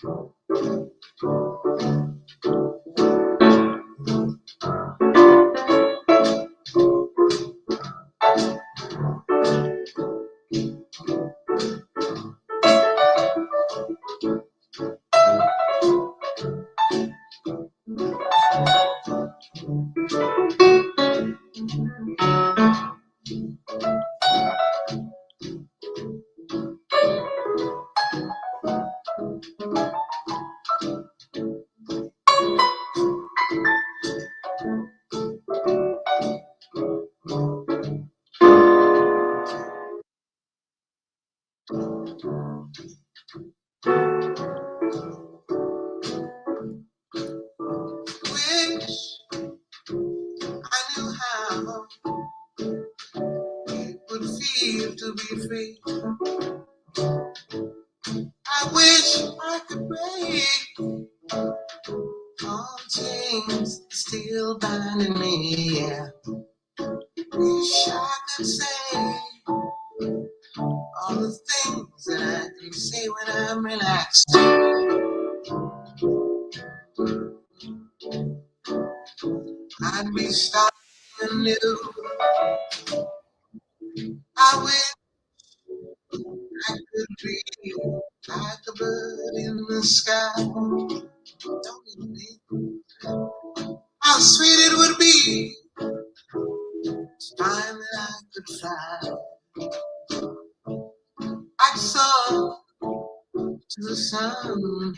Wish I knew how it would feel to be free. I wish I could break all chains still binding me. Yeah. Wish I could say all the things that I can say when I'm relaxed. I'd be starting anew. I wish I could be like a bird in the sky. Don't you think how sweet it would be to find that I could fly? I'd soar to the sun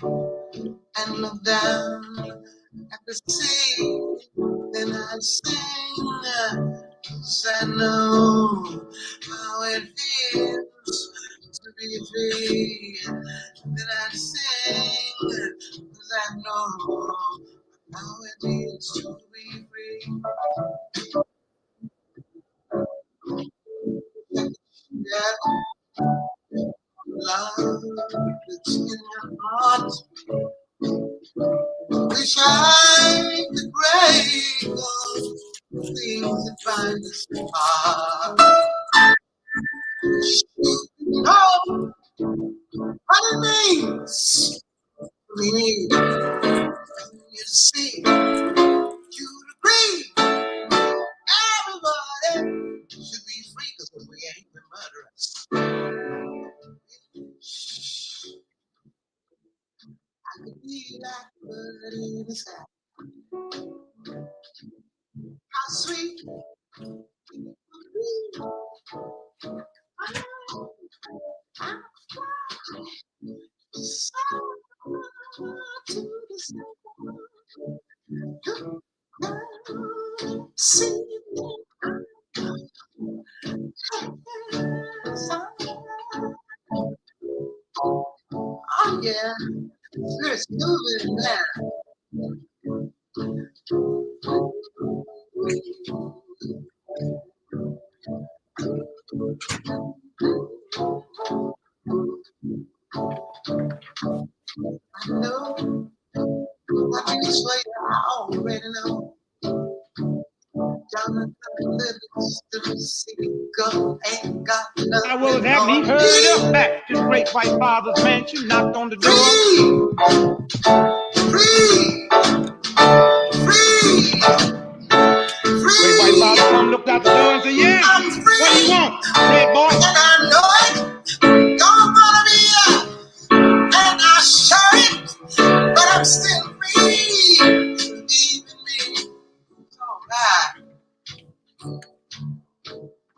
and look down at the sea. Then I'd sing, 'cause I know how it feels to be free. Then I'd sing, 'cause I know how it feels to be free. Yeah, love that's in your heart. Wish I could break all the things that bind us apart. You know what it means for me to see you agree. Everybody should be free because we ain't the murderers. I could be like a bird in the sky. How sweet it would be. I fly so to the sun. See me. Oh yeah, let's move it now. I know, I mean, this way I already know. Jonathan Livingston, city go ain't got nothing. I was happy, heard up back to the great white father's mansion, knocked on the door. Free! Free! Great white father come looked out the door and said, yeah, I'm free! What do you want, red boy? And I know it! Don't wanna be up! And I show it! But I'm still free! Believe in me. It's alright.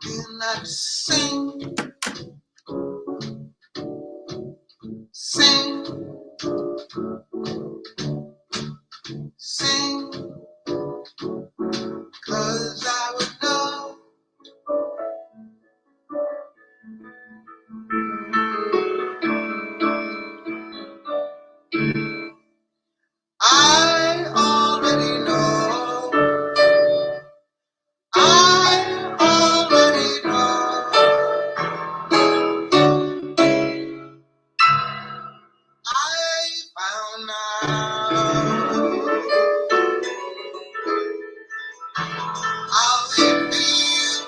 And I sing, sing, sing, 'cause I would know. I already know. I already know. I found out how it feels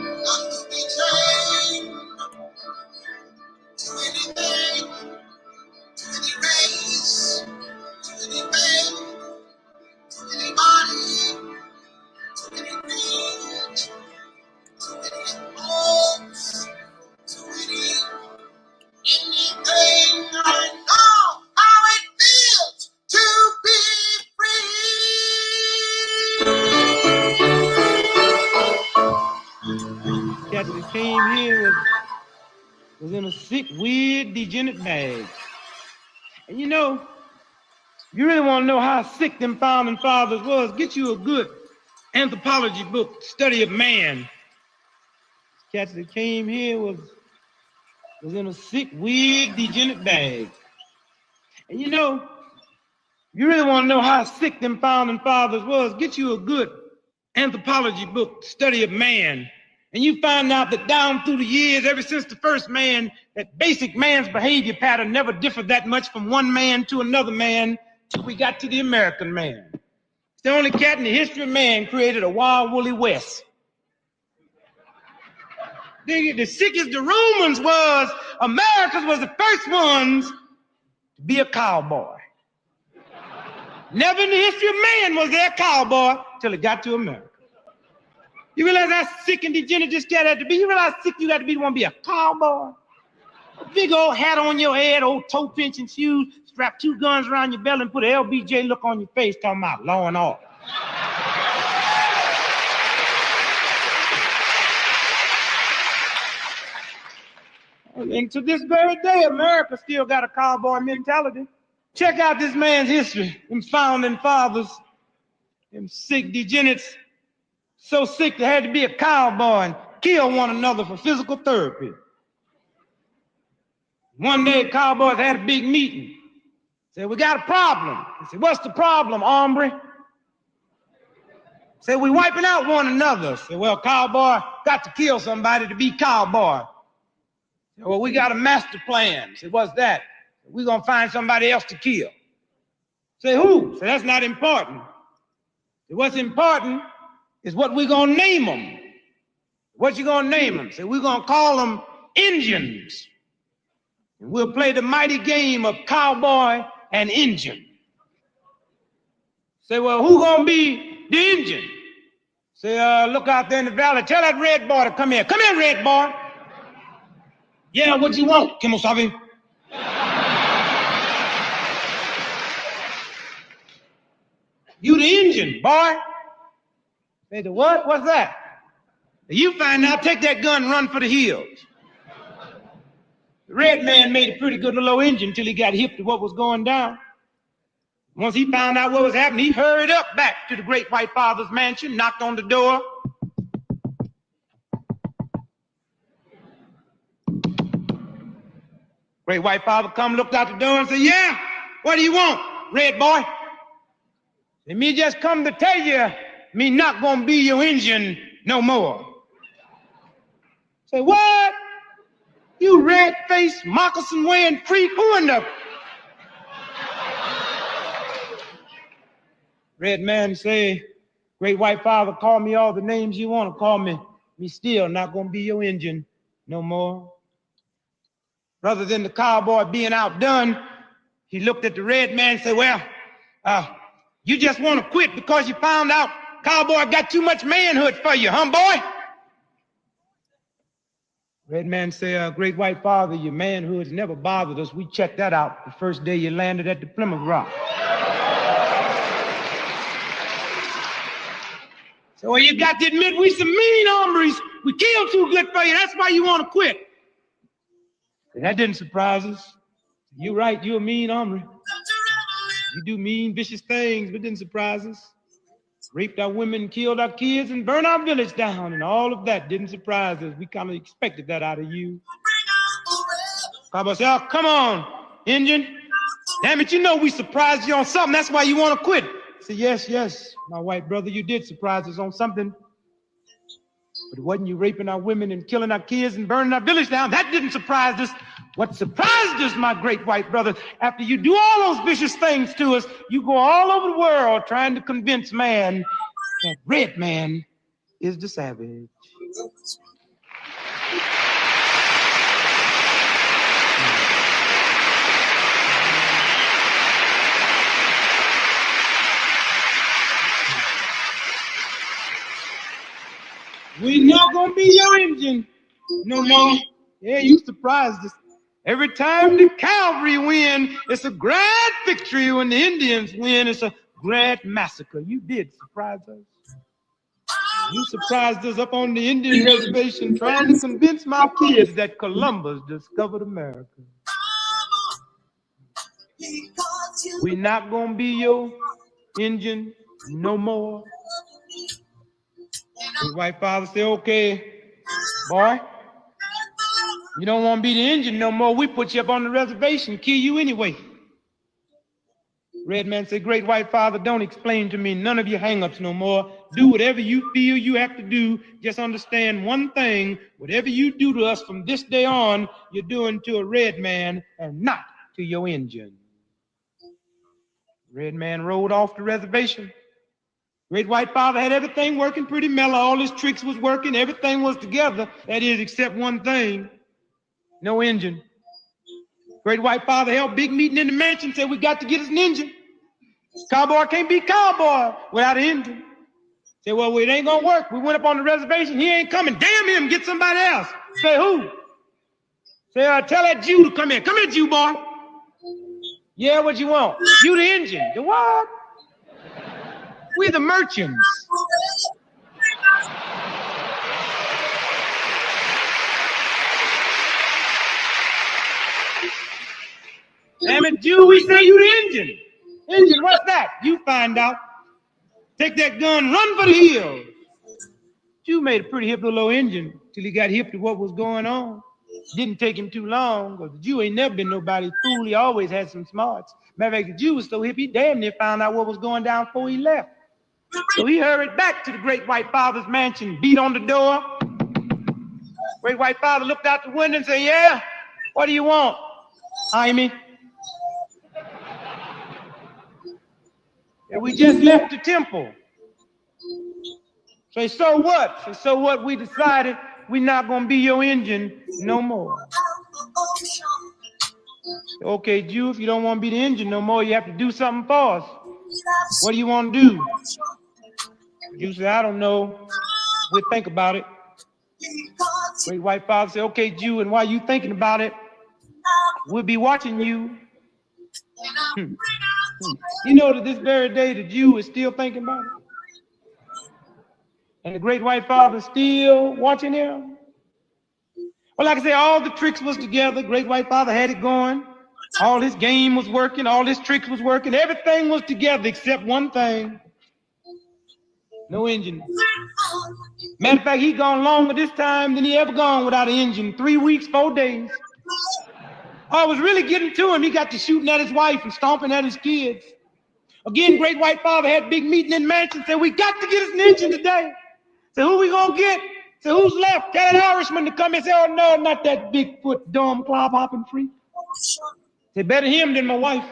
not to be chained to anything came here was in a sick, weird, degenerate bag. And you know, you really want to know how sick them founding fathers was, get you a good anthropology book, Study of Man. Cats that came here was in a sick, weird, degenerate bag. And you know, you really want to know how sick them founding fathers was, get you a good anthropology book, Study of Man. And you find out that down through the years, ever since the first man, that basic man's behavior pattern never differed that much from one man to another man till we got to the American man. It's the only cat in the history of man created a wild, woolly West. The sickest the Romans was, Americans was the first ones to be a cowboy. Never in the history of man was there a cowboy till it got to America. You realize how sick and degenerate this cat had to be? You realize how sick you got to be to want to be a cowboy? A big old hat on your head, old toe pinching shoes, strap 2 guns around your belly and put an LBJ look on your face talking about law and order. And to this very day, America still got a cowboy mentality. Check out this man's history, them founding fathers, them sick degenerates, so sick they had to be a cowboy and kill one another for physical therapy. One day, cowboys had a big meeting. Said, we got a problem. He said, what's the problem, hombre? Said, we wiping out one another. Said, well, cowboy got to kill somebody to be cowboy. Said, well, we got a master plan. Said, what's that? We're going to find somebody else to kill. Say, who? Say, that's not important. Say, what's important is what we're going to name them. What you going to name them? Say, we're going to call them Indians. And we'll play the mighty game of cowboy and Indian. Say, well, who going to be the Indian? Say, look out there in the valley. Tell that red boy to come here. Come here, red boy. Yeah, what you want, Kimosabe? You the Indian, boy. Say, the what? What's that? You find out, take that gun and run for the hills. The red man made a pretty good little engine until he got hip to what was going down. Once he found out what was happening, he hurried up back to the great white father's mansion, knocked on the door. Great white father come, looked out the door and said, yeah, what do you want, red boy? And me just come to tell you, me not gonna be your Indian no more. Say, what? You red-faced, moccasin-wearing freak, who in the... Red man say, great white father, call me all the names you want to call me. Me still not gonna be your Indian no more. Rather than the cowboy being outdone, he looked at the red man and said, well, you just want to quit because you found out cowboy got too much manhood for you, huh, boy? Red man say, great white father, your manhood's never bothered us. We checked that out the first day you landed at the Plymouth Rock. So, well, you got to admit we some mean hombres. We killed too good for you. That's why you want to quit. And that didn't surprise us. You're right, you're a mean hombre. You do mean, vicious things, but it didn't surprise us. Raped our women, killed our kids, and burned our village down, and all of that didn't surprise us. We kind of expected that out of you. Cowboy said, oh, come on, Indian. Damn it, you know we surprised you on something. That's why you want to quit. I said, yes, my white brother, you did surprise us on something. But it wasn't you raping our women and killing our kids and burning our village down. That didn't surprise us. What surprised us, my great white brother, after you do all those vicious things to us, you go all over the world trying to convince man that red man is the savage. We not gonna be your Indian no more. Yeah, you surprised us. Every time the cavalry win, it's a grand victory. When the Indians win, it's a grand massacre. You did surprise us. You surprised us up on the Indian reservation trying to convince my kids that Columbus discovered America. We're not gonna be your Indian no more. His white father said, okay, boy, you don't want to be the Indian no more. We put you up on the reservation, kill you anyway. Red man said, great white father, don't explain to me none of your hang-ups no more. Do whatever you feel you have to do. Just understand one thing. Whatever you do to us from this day on, you're doing to a red man and not to your Indian. Red man rode off the reservation. Great white father had everything working pretty mellow. All his tricks was working. Everything was together. That is, except one thing. No engine. Great white father held a big meeting in the mansion, said, we got to get us an engine. Cowboy can't be cowboy without an engine. Said, well, it ain't gonna work. We went up on the reservation. He ain't coming. Damn him, get somebody else. Say, who? Say, tell that Jew to come here. Come here, Jew boy. Yeah, what you want? You the engine. The what? We the merchants. Damn it, Jew, we say you the engine. Engine, what's that? You find out. Take that gun, run for the hills. Jew made a pretty hip little engine till he got hip to what was going on. Didn't take him too long, because the Jew ain't never been nobody's fool. He always had some smarts. Matter of fact, the Jew was so hip, he damn near found out what was going down before he left. So he hurried back to the great white father's mansion, beat on the door. Great white father looked out the window and said, yeah, what do you want, Jaime? And we just left the temple. Say, so what? Say, so what? We decided we're not going to be your engine no more. Okay, Jew, if you don't want to be the engine no more, you have to do something for us. What do you want to do? Jew said, I don't know. We'll think about it. Great white father said, okay, Jew, and while you thinking about it, we'll be watching you. You know that this very day the Jew is still thinking about it? And the great white father is still watching him? Well, like I said, all the tricks was together. Great white father had it going. All his game was working. All his tricks was working. Everything was together except one thing. No engine. Matter of fact, he gone longer this time than he ever gone without an engine. 3 weeks, 4 days. Oh, it was really getting to him. He got to shooting at his wife and stomping at his kids. Again, great white father had a big meeting in the mansion. Said, we got to get us an engine today. Said, who we gonna get? Said, who's left? Tell that Irishman to come and say, oh no, not that Bigfoot, dumb, clob hopping freak. Said, better him than my wife.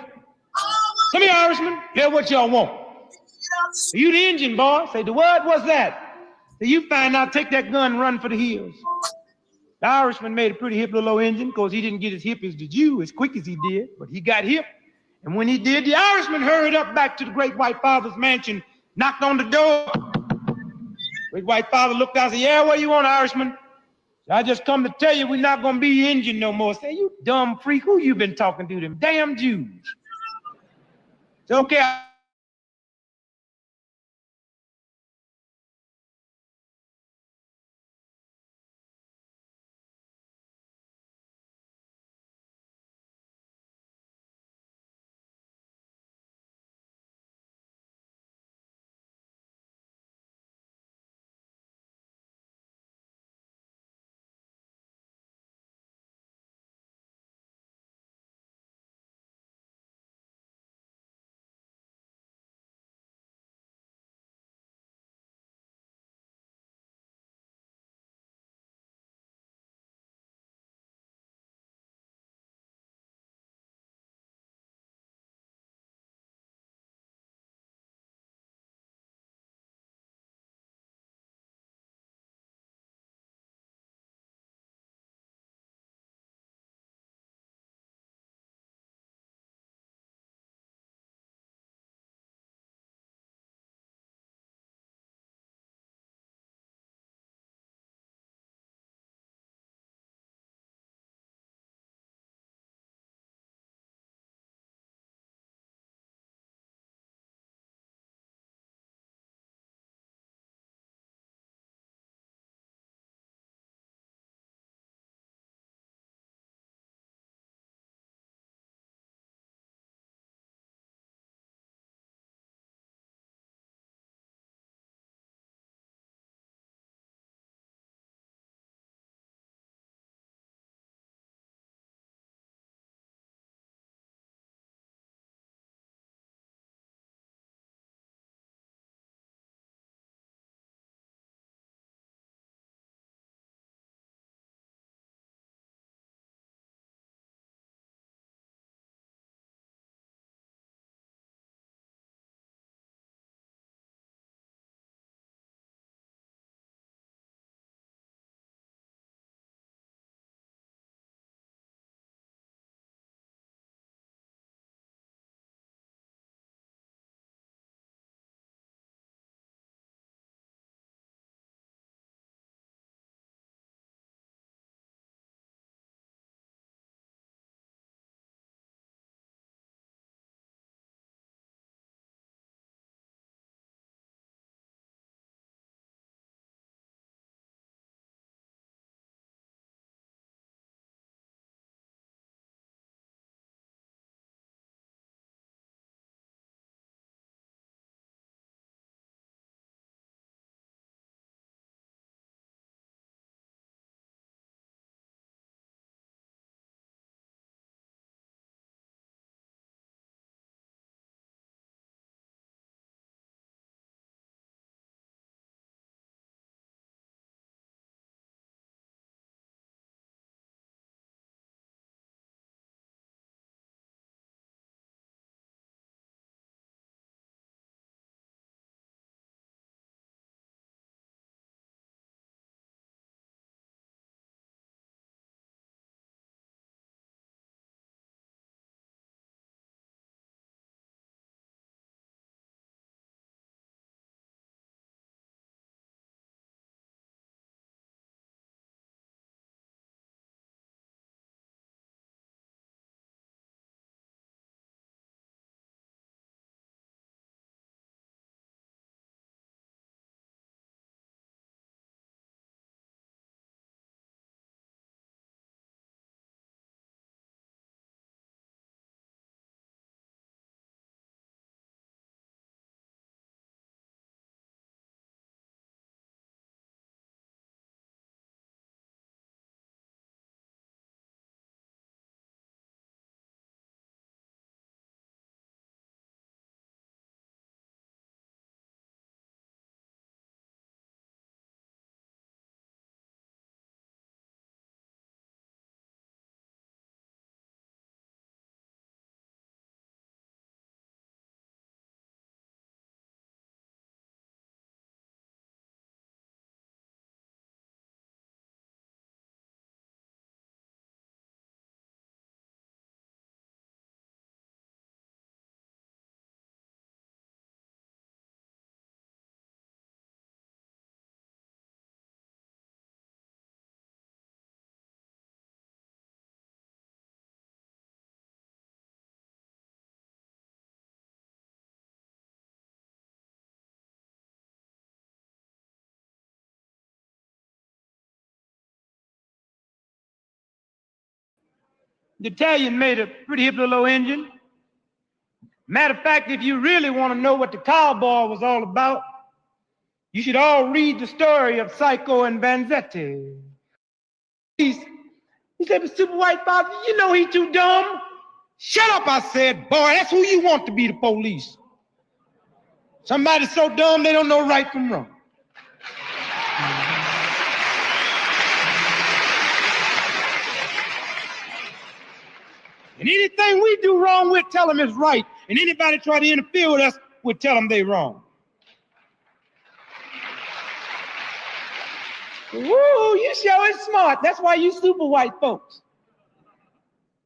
Come here, Irishman. Here's what y'all want. You the engine, boy. Say, the what? What's that? Say, you find out, take that gun and run for the hills. The Irishman made a pretty hip little engine because he didn't get as hip as the Jew as quick as he did, but he got hip. And when he did, the Irishman hurried up back to the great white father's mansion, knocked on the door. Great white father looked out and said, yeah, what you want, Irishman? So I just come to tell you we're not going to be engine no more. Say, you dumb freak, who you been talking to, them damn Jews? Say, okay, The Italian made a pretty hip little engine. Matter of fact, if you really want to know what the Cowboy was all about, you should all read the story of Psycho and Vanzetti. He said, "But Super White Father, you know he too dumb." "Shut up," I said. "Boy, that's who you want to be the police. Somebody so dumb they don't know right from wrong." And anything we do wrong, we'll tell them it's right. And anybody try to interfere with us, we'll tell them they're wrong. Woo, you sure is smart. That's why you super white folks.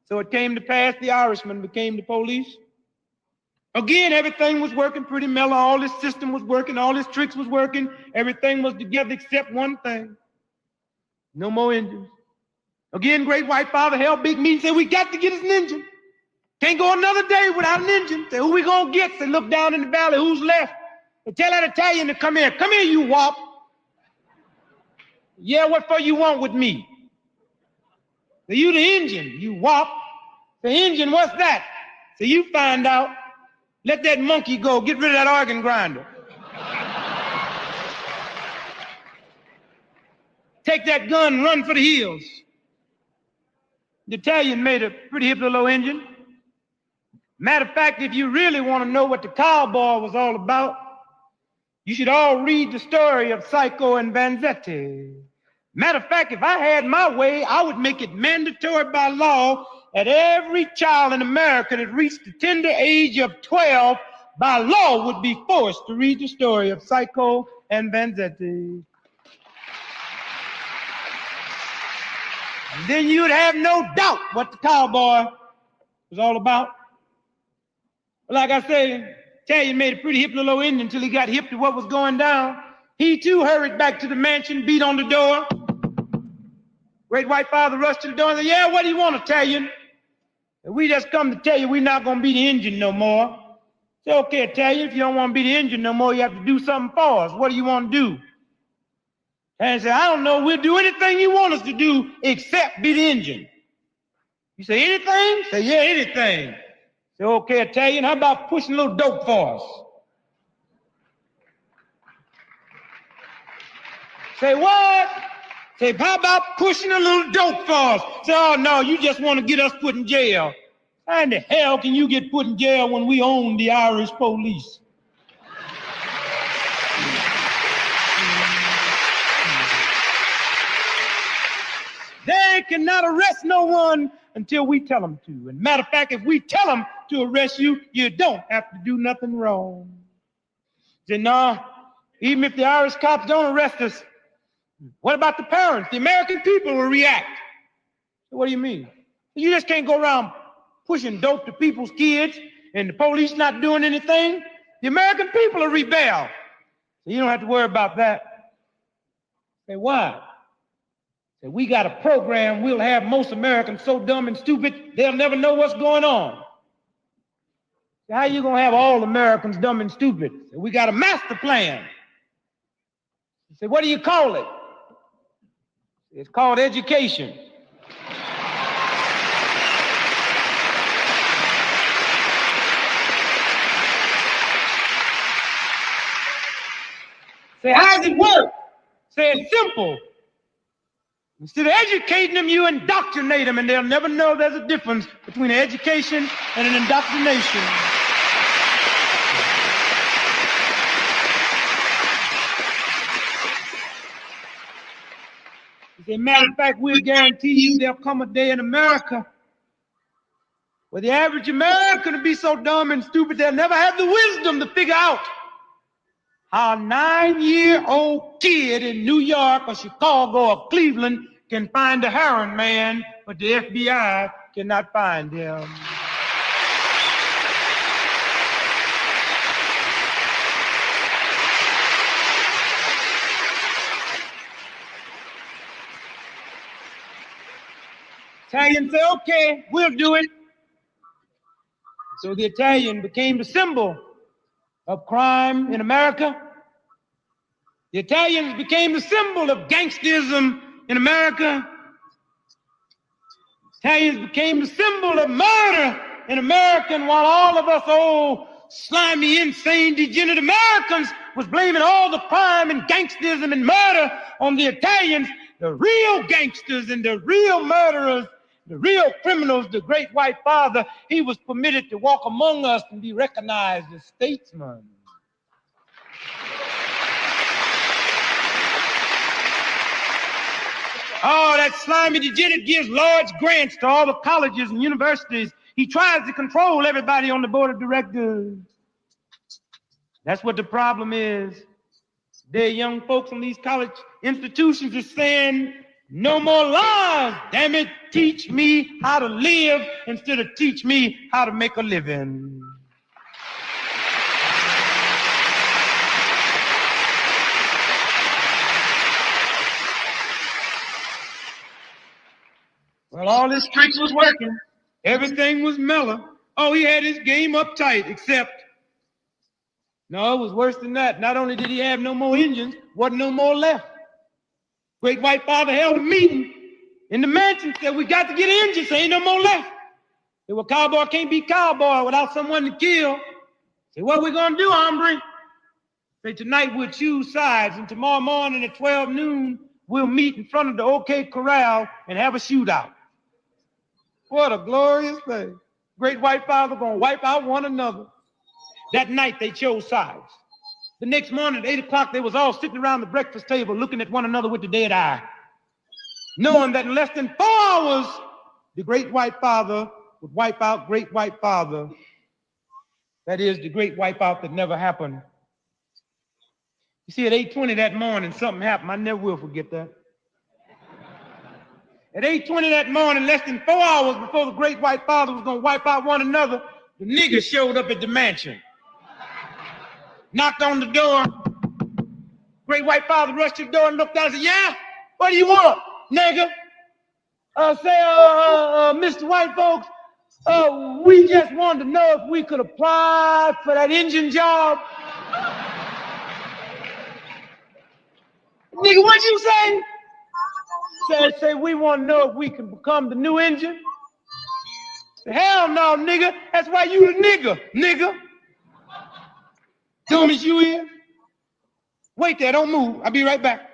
So it came to pass the Irishman became the police. Again, everything was working pretty mellow. All this system was working. All this tricks was working. Everything was together except one thing. No more engines. Again, Great White Father held big meeting, said, "We got to get us an engine. Can't go another day without an engine." Say, "Who we gonna get?" Say, "Look down in the valley, who's left?" They tell that Italian to come here. "Come here, you wop." "Yeah, what for you want with me?" Say, "You the engine, you wop." The engine, what's that? So you find out. Let that monkey go. Get rid of that organ grinder. Take that gun, run for the hills. The Italian made a pretty hip little engine. Matter of fact, if you really want to know what the Cowboy was all about, you should all read the story of Psycho and Vanzetti. Matter of fact, if I had my way, I would make it mandatory by law that every child in America that reached the tender age of 12 by law would be forced to read the story of Psycho and Vanzetti. And then you'd have no doubt what the Cowboy was all about. Like I say, Italian made a pretty hip little engine until he got hip to what was going down. He too hurried back to the mansion, beat on the door. Great White Father rushed to the door and said, "Yeah, what do you want, Italian?" "We just come to tell you we're not going to be the engine no more." Say, "Okay, Italian, if you don't want to be the engine no more, you have to do something for us. What do you want to do?" And say, "I don't know, we'll do anything you want us to do except be the engine." You say, "Anything?" Say, "Yeah, anything." Say, "Okay, Italian, how about pushing a little dope for us?" Say, "What?" Say, "How about pushing a little dope for us?" Say, "Oh, no, you just want to get us put in jail." How in the hell can you get put in jail when we own the Irish police? They cannot arrest no one until we tell them to. And matter of fact, if we tell them to arrest you, you don't have to do nothing wrong. Say, "No, even if the Irish cops don't arrest us, what about the parents? The American people will react." "What do you mean?" "You just can't go around pushing dope to people's kids and the police not doing anything. The American people will rebel." So you don't have to worry about that. Say, "Why?" Say, "We got a program. We'll have most Americans so dumb and stupid they'll never know what's going on." Say, "How you gonna have all Americans dumb and stupid?" Say, "We got a master plan." Say, "What do you call it?" "It's called education." Say, "How does it work?" Say, "It's simple. Instead of educating them, you indoctrinate them, and they'll never know there's a difference between an education and an indoctrination." As a matter of fact, we'll guarantee you there'll come a day in America where the average American will be so dumb and stupid they'll never have the wisdom to figure out how a 9-year-old kid in New York or Chicago or Cleveland can find a heroin man, but the FBI cannot find him. Italian say, "Okay, we'll do it." So the Italian became the symbol of crime in America. The Italians became the symbol of gangsterism in America. Italians became the symbol of murder in America, and while all of us old, slimy, insane, degenerate Americans was blaming all the crime and gangsterism and murder on the Italians, the real gangsters and the real murderers, the real criminals, the great white father, he was permitted to walk among us and be recognized as statesman. Oh, that slimy degenerate gives large grants to all the colleges and universities. He tries to control everybody on the board of directors. That's what the problem is. Their young folks in these college institutions are saying, no more laws, damn it, teach me how to live instead of teach me how to make a living. Well, all his tricks was working. Everything was mellow. Oh, he had his game up tight, except, no, it was worse than that. Not only did he have no more engines, wasn't no more left. Great white father held a meeting in the mansion, said, we got to get engines, there ain't no more left. Said, well, cowboy can't be cowboy without someone to kill. Say, what we gonna do, hombre? Say, tonight we'll choose sides, and tomorrow morning at 12 noon, we'll meet in front of the OK Corral and have a shootout. What a glorious thing. Great white father gonna wipe out one another. That night they chose sides. The next morning at 8 o'clock, they was all sitting around the breakfast table looking at one another with the dead eye, knowing that in less than 4 hours, the great white father would wipe out great white father. That is the great wipeout that never happened. You see, at 8:20 that morning, something happened. I never will forget that. At 8:20 that morning, less than 4 hours before the great white father was going to wipe out one another, the nigger showed up at the mansion. Knocked on the door. Great white father rushed to the door and looked out and said, yeah, what do you want, nigger? Mr. White folks, we just wanted to know if we could apply for that engine job. Nigga, what'd you say? Say, we want to know if we can become the new engine. Say, hell no, nigga. That's why you the nigga. Dumb as you is. Wait there, don't move. I'll be right back.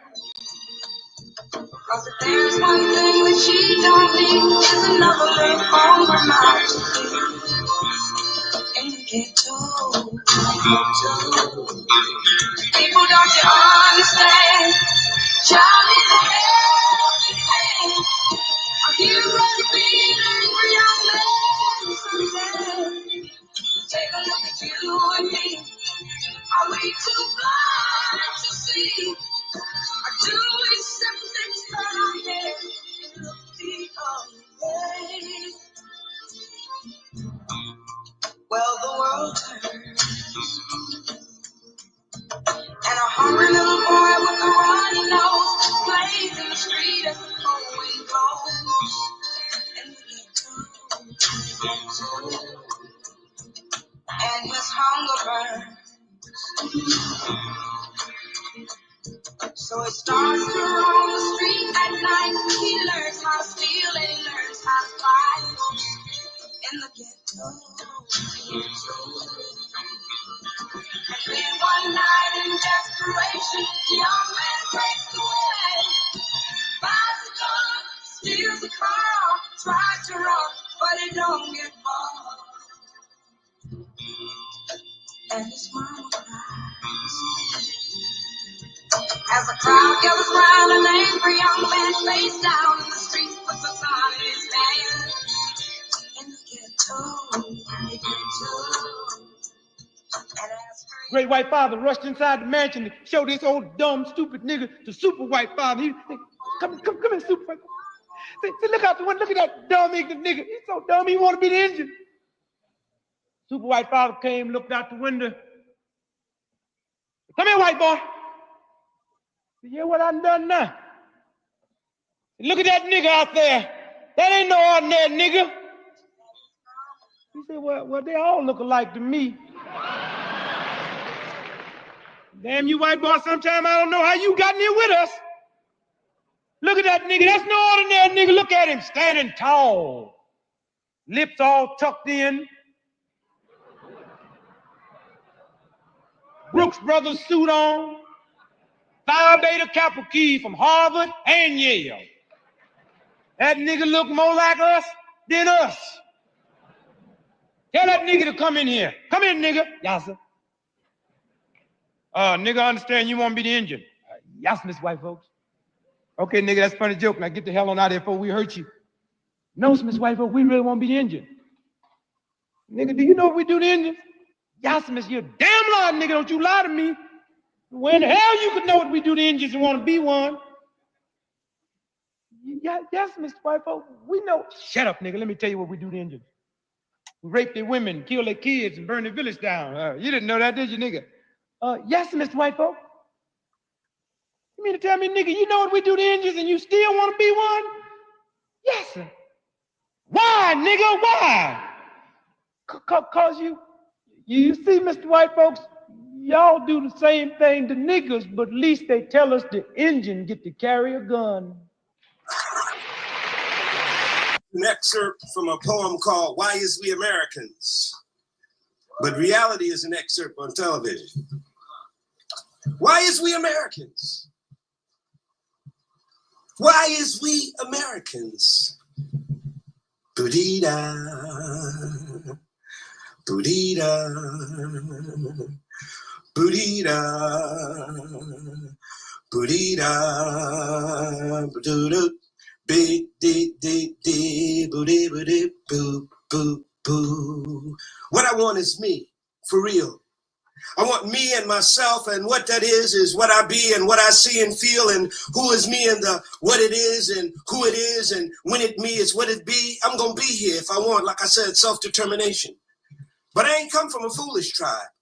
Cause if there's one thing that she don't need, is another look on her mind. And you get told. People, don't you understand? Child is a helping hand. A hero to be an angry young man someday. Take a look at you and me. Are we too blind to see? Or do we simply turn our heads and look the other way? Well, the world turns, and a hungry little boy with a runny nose plays in the street as the cold wind blows. And we get cold, and his hunger burns. So he starts to roam the street at night. He learns how to steal and he learns how to fight in the ghetto. And then one night in desperation, the young man breaks away, buys a gun, steals a car, tries to run, but he don't get far. And his mama cries. As the crowd gathers round, an angry young man face down in the streets with a gun in his hand. In the ghetto. And as Great white father rushed inside the mansion to show this old dumb stupid nigga the super white father. He said, come here, super white. Say, look out the window, look at that dumb ignorant nigga. He's so dumb he want to be the engine. Super white father came, looked out the window. Come here, white boy. You hear what I done now? Look at that nigga out there. That ain't no ordinary nigga. He said, well, they all look alike to me. Damn you, white boy, sometime I don't know how you got in here with us. Look at that nigga. That's no ordinary nigga. Look at him standing tall. Lips all tucked in. Brooks Brothers suit on. Phi Beta Kappa key from Harvard and Yale. That nigga look more like us than us. Tell that nigga to come in here. Come in, nigga. Yes, sir. Nigga, I understand you want to be the engine. Yes, Miss White folks. Okay, nigga, that's a funny joke. Now get the hell on out of here before we hurt you. No, Miss White folks, we really want to be the engine. Nigga, do you know what we do the engine? Yes, Miss, you're damn lie, nigga. Don't you lie to me. Where in the hell you could know what we do the engines and want to be one? Yes, Mr. White folks, we know. Shut up, nigga. Let me tell you what we do the engines. We rape their women, kill their kids, and burn their village down. You didn't know that, did you, nigga? Yes, Mr. White folk. You mean to tell me, nigga, you know what we do to engines and you still want to be one? Yes, sir. Why, nigga? Why? Cause you see, Mr. White folks, y'all do the same thing to niggas, but at least they tell us the engine get to carry a gun. An excerpt from a poem called Why Is We Americans? But reality is an excerpt on television. Why is we Americans? Why is we Americans? Boodee-da, boodee-da, boodee-da, boodee-da, boodoo-doo. Big dee dee dee boo dee boo dee boo boo boo. What I want is me, for real. I want me and myself, and what that is what I be and what I see and feel, and who is me and the what it is and who it is, and when it me is what it be. I'm gonna be here if I want, like I said, self-determination. But I ain't come from a foolish tribe.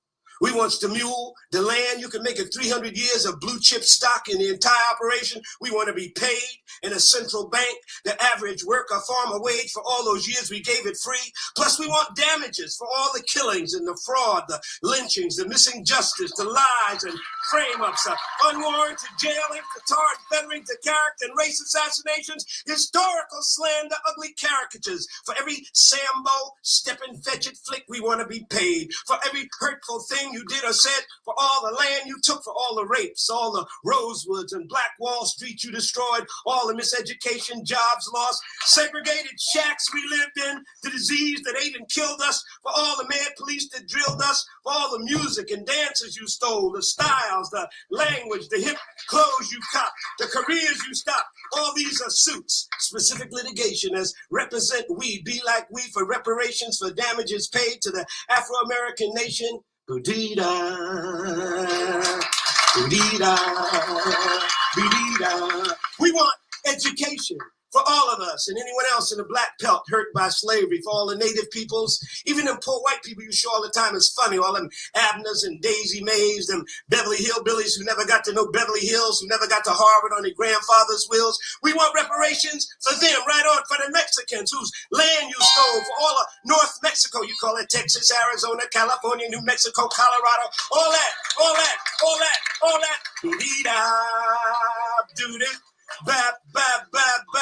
We wants the mule, the land. You can make it 300 years of blue chip stock in the entire operation. We want to be paid in a central bank, the average worker farmer wage for all those years we gave it free. Plus we want damages for all the killings and the fraud, the lynchings, the missing justice, the lies and frame-ups, unwarranted jailing, petard feathering, the character and race assassinations, historical slander, ugly caricatures. For every Sambo, step and fetch it flick, we want to be paid. For every hurtful thing you did or said, for all the land you took, for all the rapes, all the Rosewoods and Black Wall Street you destroyed, all the miseducation, jobs lost, segregated shacks we lived in, the disease that ate and killed us, for all the mad police that drilled us, for all the music and dances you stole, the styles, the language, the hip clothes you copped, the careers you stopped. All these are suits, specific litigation as represent we, be like we, for reparations for damages paid to the Afro-American nation. Boodee-da, boodee-da, boodee-da. We want education for all of us and anyone else in the black belt hurt by slavery, for all the native peoples, even them poor white people you show all the time is funny, all them Abners and Daisy Mays, them Beverly Hillbillies who never got to know Beverly Hills, who never got to Harvard on their grandfather's wills. We want reparations for them, right on, for the Mexicans whose land you stole, for all of North Mexico, you call it Texas, Arizona, California, New Mexico, Colorado, all that, all that, all that, all that. Do-dee-da, ba ba ba ba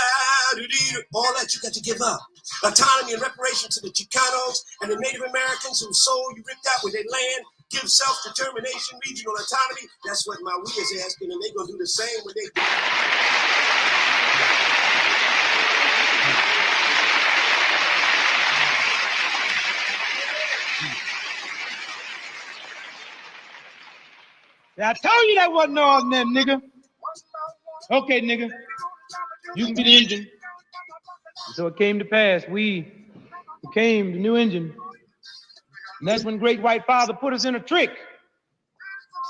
doo-dee-doo. All that you got to give up. Autonomy and reparation to the Chicanos and the Native Americans whose soul you ripped out with their land. Give self-determination, regional autonomy. That's what my we is asking, and they're gonna do the same when they. I told you that wasn't no ordinary nigga. Okay, nigga. You can be the engine. So it came to pass. We became the new engine. And that's when Great White Father put us in a trick.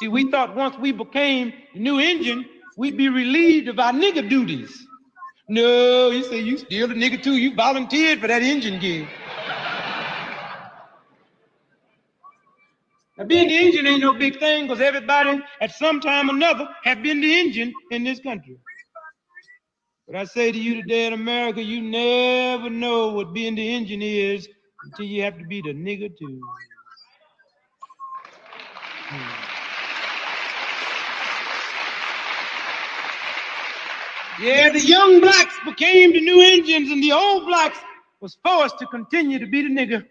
See, we thought once we became the new engine, we'd be relieved of our nigga duties. No, he said, you still the nigga too. You volunteered for that engine gig. Now, being the engine ain't no big thing because everybody at some time or another have been the engine in this country. But I say to you today in America, you never know what being the engine is until you have to be the nigga too. Yeah, the young blacks became the new Indians, and the old blacks was forced to continue to be the nigger.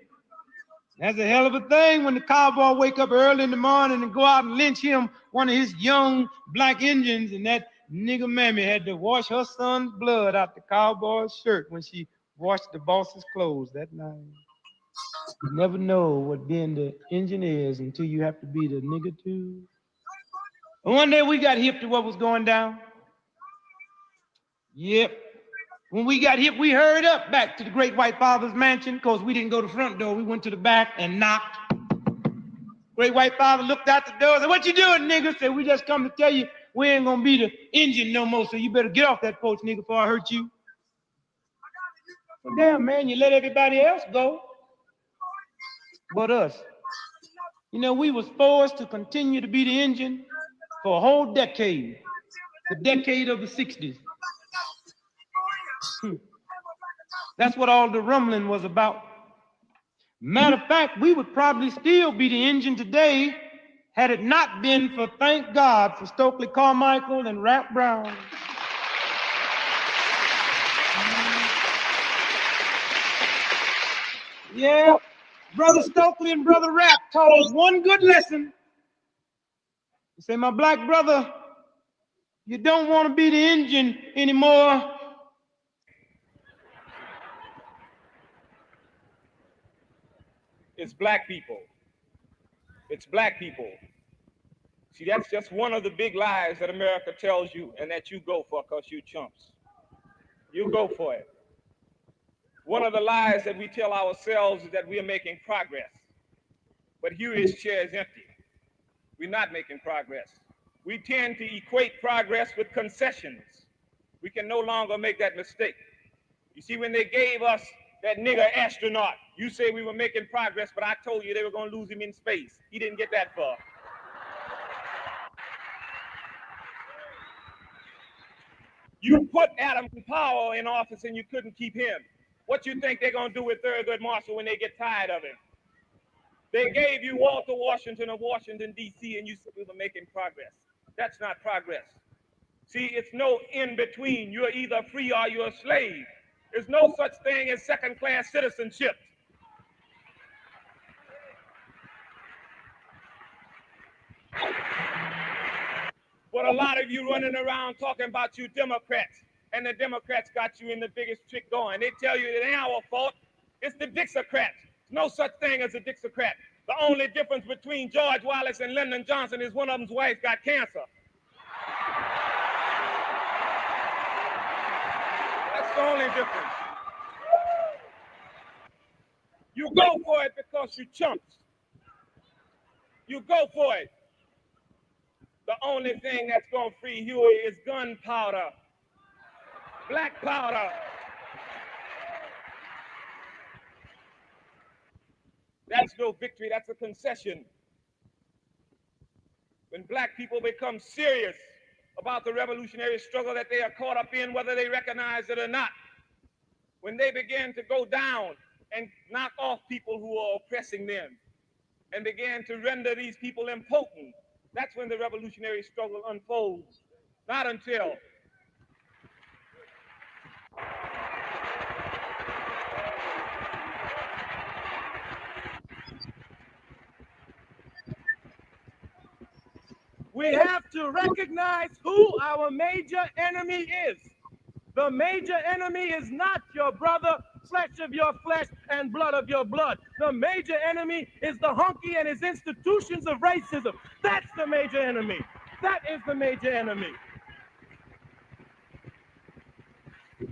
That's a hell of a thing when the cowboy wake up early in the morning and go out and lynch him, one of his young black Indians, and that nigger mammy had to wash her son's blood out the cowboy's shirt when she washed the boss's clothes that night. You never know what being the Indian is until you have to be the nigger too. And one day we got hip to what was going down. Yep. When we got hip, we hurried up back to the great white father's mansion because we didn't go to the front door. We went to the back and knocked. Great white father looked out the door and said, "What you doing, nigga?" Said, "We just come to tell you we ain't gonna be the Indian no more, so you better get off that porch, nigga, before I hurt you." Well, damn, man, you let everybody else go but us. You know, we was forced to continue to be the Indian for a whole decade, the decade of the 60s. That's what all the rumbling was about. Matter of fact, we would probably still be the Indian today had it not been for, thank God, for Stokely Carmichael and Rap Brown. Yeah, Brother Stokely and Brother Rap taught us one good lesson. He said, "My black brother, you don't want to be the Indian anymore. It's black people. It's black people. See, that's just one of the big lies that America tells you and that you go for because you chumps. You go for it. One of the lies that we tell ourselves is that we are making progress. But Huey's chair is empty. We're not making progress. We tend to equate progress with concessions. We can no longer make that mistake. You see, when they gave us that nigger astronaut, you say we were making progress, but I told you they were going to lose him in space. He didn't get that far. You put Adam Powell in office and you couldn't keep him. What you think they're going to do with Thurgood Marshall when they get tired of him? They gave you Walter Washington of Washington, D.C., and you said we were making progress. That's not progress. See, it's no in between. You're either free or you're a slave. There's no such thing as second-class citizenship. But a lot of you running around talking about you Democrats, and the Democrats got you in the biggest trick going. They tell you it ain't our fault. It's the Dixocrats. There's no such thing as a Dixocrat. The only difference between George Wallace and Lyndon Johnson is one of them's wife got cancer. That's the only difference. You go for it because you chumps. You go for it. The only thing that's going to free Huey is gunpowder, black powder. That's no victory, that's a concession. When black people become serious about the revolutionary struggle that they are caught up in, whether they recognize it or not, when they begin to go down and knock off people who are oppressing them and begin to render these people impotent, that's when the revolutionary struggle unfolds. Not until. We have to recognize who our major enemy is. The major enemy is not your brother, flesh of your flesh and blood of your blood. The major enemy is the hunky and his institutions of racism. That's the major enemy. That is the major enemy.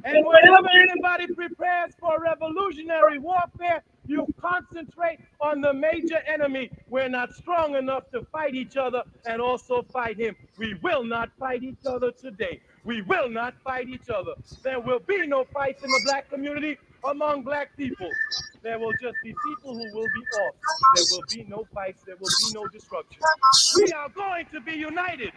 And whenever anybody prepares for revolutionary warfare, you concentrate on the major enemy. We're not strong enough to fight each other and also fight him. We will not fight each other today. We will not fight each other. There will be no fights in the black community among black people. There will just be people who will be off. There will be no fights. There will be no disruption. We are going to be united.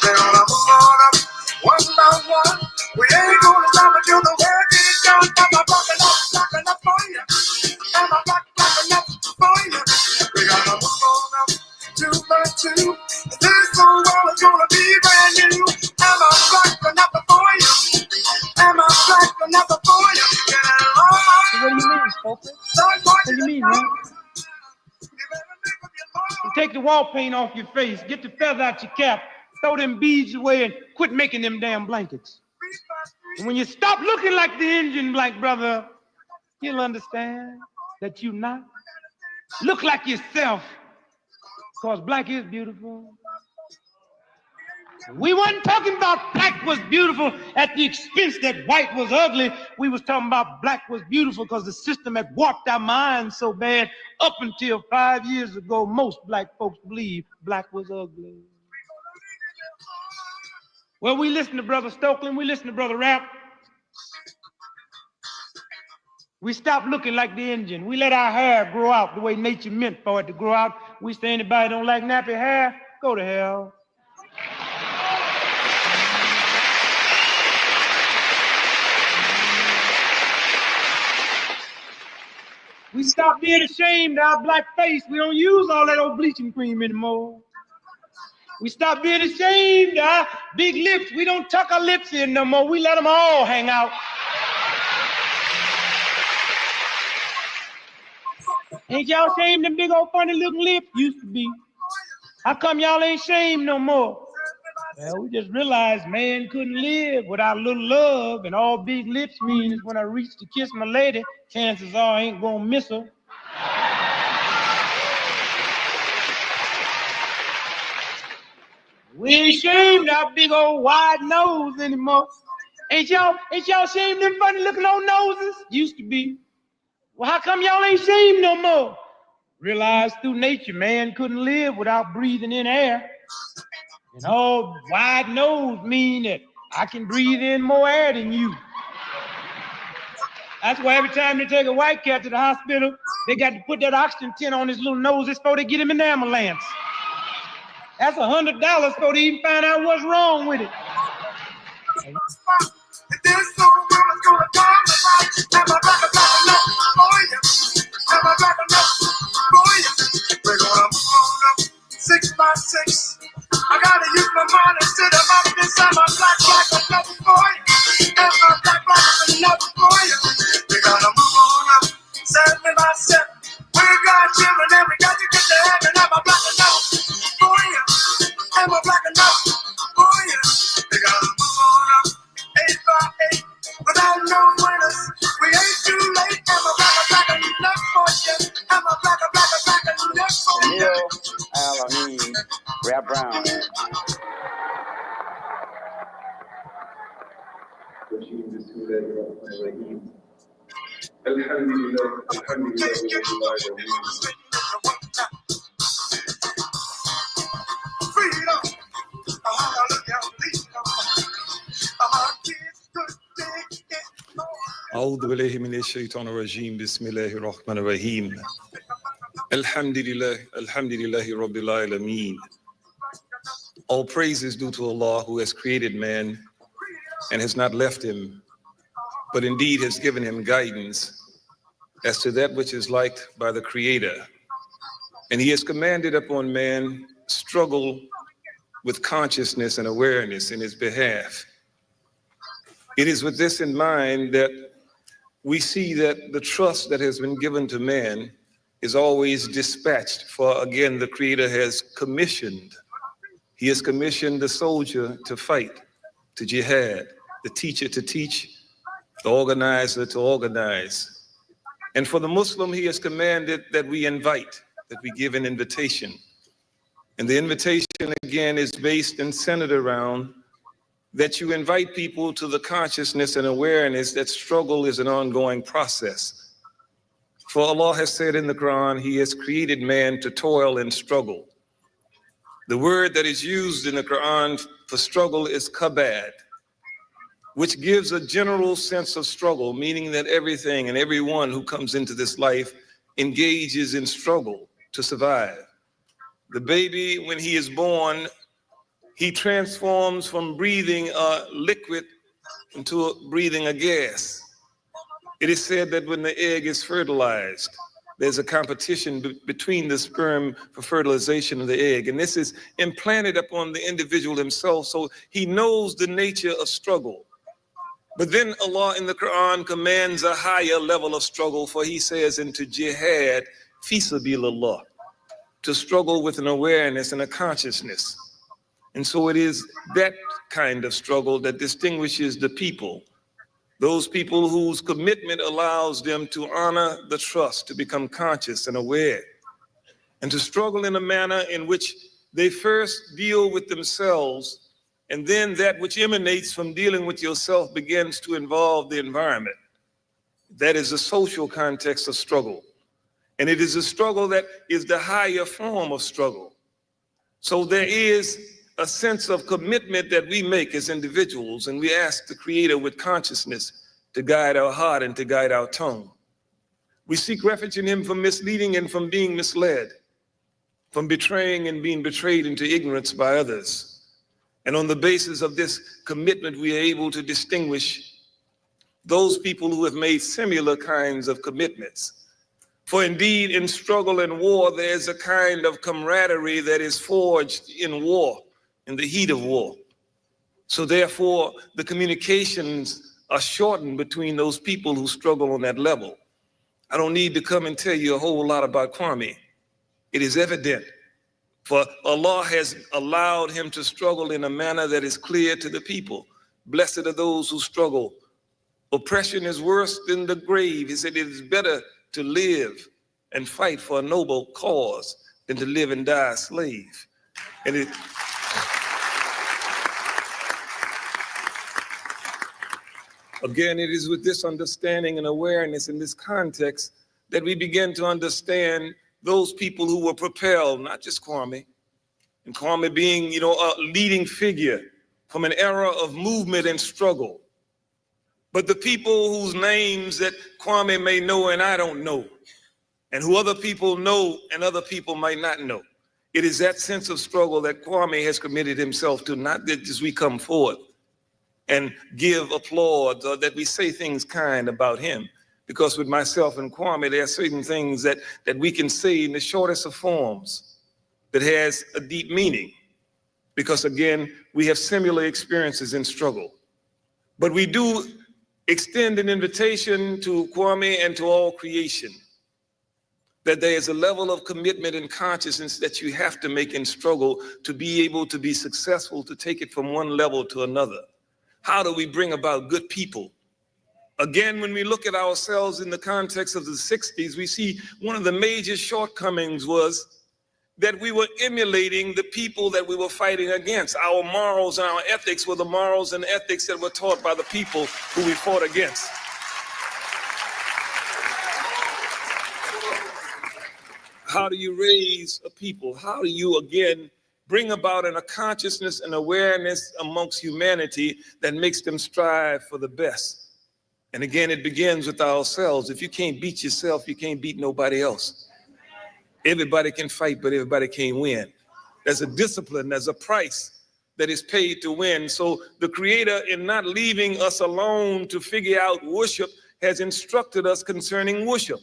They're gonna move on up one by one. We ain't gonna stop until the work is done. Am I black enough for you? Am I black enough for you? We're gonna move on up two by two. Oakland? What do you mean, man? You take the wall paint off your face, get the feather out your cap, throw them beads away, and quit making them damn blankets. And when you stop looking like the Indian black brother, you'll understand that you not. Look like yourself, because black is beautiful. We wasn't talking about black was beautiful at the expense that white was ugly. We was talking about black was beautiful because the system had warped our minds so bad. Up until 5 years ago, most black folks believed black was ugly. Well, we listen to Brother Stokeland, we listen to Brother Rap. We stopped looking like the Indian. We let our hair grow out the way nature meant for it to grow out. We say anybody don't like nappy hair, go to hell. We stopped being ashamed of our black face. We don't use all that old bleaching cream anymore. We stopped being ashamed of our big lips. We don't tuck our lips in no more. We let them all hang out. Ain't y'all ashamed of them big old funny looking lips? Used to be. How come y'all ain't ashamed no more? Well, we just realized man couldn't live without a little love, and all big lips means when I reach to kiss my lady, chances are I ain't gonna miss her. We ain't ashamed of our big old wide nose anymore. Ain't y'all ashamed of them funny looking old noses? Used to be. Well, how come y'all ain't ashamed no more? Realized through nature man couldn't live without breathing in air. And all wide nose mean that I can breathe in more air than you. That's why every time they take a white cat to the hospital, they got to put that oxygen tent on his little nose before they get him in the ambulance. That's $100 before they even find out what's wrong with it. This song is gonna talk about have a black enough for you. Have a black enough for you. We're gonna move on up 6 by 6. I gotta use my mind instead of up inside my black enough for you. Have a black enough for you. We gotta move on up 7 by 7. We got children and we got to get to heaven. Have a black enough for you. Have a black enough for you. We gotta move on up 8 by 8. Without no winners, we ain't too late. I'm a black enough for you. I'm a black enough for you. Alameen, Rap Brown. أعوذ بالله من الشيطان الرجيم بسم الله الرحمن الرحيم الحمد لله رب العالمين. All praise is due to Allah who has created man and has not left him, but indeed has given him guidance as to that which is liked by the Creator. And he has commanded upon man struggle with consciousness and awareness in his behalf. It is with this in mind that we see that the trust that has been given to man is always dispatched, for again, the Creator has commissioned. He has commissioned the soldier to fight, to jihad, the teacher to teach, the organizer to organize. And for the Muslim, he has commanded that we invite, that we give an invitation. And the invitation, again, is based and centered around that you invite people to the consciousness and awareness that struggle is an ongoing process. For Allah has said in the Quran, He has created man to toil and struggle. The word that is used in the Quran for struggle is kabad, which gives a general sense of struggle, meaning that everything and everyone who comes into this life engages in struggle to survive. The baby, when he is born, he transforms from breathing a liquid into breathing a gas. It is said that when the egg is fertilized, there's a competition between the sperm for fertilization of the egg. And this is implanted upon the individual himself, so he knows the nature of struggle. But then Allah in the Quran commands a higher level of struggle, for he says into jihad, fi sabilillah, to struggle with an awareness and a consciousness. And so it is that kind of struggle that distinguishes the people, those people whose commitment allows them to honor the trust, to become conscious and aware, and to struggle in a manner in which they first deal with themselves, and then that which emanates from dealing with yourself begins to involve the environment. That is the social context of struggle. And it is a struggle that is the higher form of struggle. So there is a sense of commitment that we make as individuals, and we ask the Creator with consciousness to guide our heart and to guide our tongue. We seek refuge in Him from misleading and from being misled, from betraying and being betrayed into ignorance by others. And on the basis of this commitment, we are able to distinguish those people who have made similar kinds of commitments. For indeed, in struggle and war, there's a kind of camaraderie that is forged in war, in the heat of war. So therefore, the communications are shortened between those people who struggle on that level. I don't need to come and tell you a whole lot about Kwame. It is evident, for Allah has allowed him to struggle in a manner that is clear to the people. Blessed are those who struggle. Oppression is worse than the grave. He said it is better to live and fight for a noble cause than to live and die a slave. And again, it is with this understanding and awareness in this context that we begin to understand those people who were propelled, not just Kwame, and Kwame being, a leading figure from an era of movement and struggle, but the people whose names that Kwame may know and I don't know, and who other people know and other people might not know. It is that sense of struggle that Kwame has committed himself to, not that as we come forth and give applause or that we say things kind about him. Because with myself and Kwame, there are certain things that we can say in the shortest of forms that has a deep meaning. Because again, we have similar experiences in struggle. But we do extend an invitation to Kwame and to all creation that there is a level of commitment and consciousness that you have to make in struggle to be able to be successful, to take it from one level to another. How do we bring about good people? Again, when we look at ourselves in the context of the 60s, we see one of the major shortcomings was that we were emulating the people that we were fighting against. Our morals and our ethics were the morals and ethics that were taught by the people who we fought against. How do you raise a people? How do you, again, bring about a consciousness and awareness amongst humanity that makes them strive for the best? And again, it begins with ourselves. If you can't beat yourself, you can't beat nobody else. Everybody can fight, but everybody can't win. There's a discipline, there's a price that is paid to win. So the Creator, in not leaving us alone to figure out worship, has instructed us concerning worship.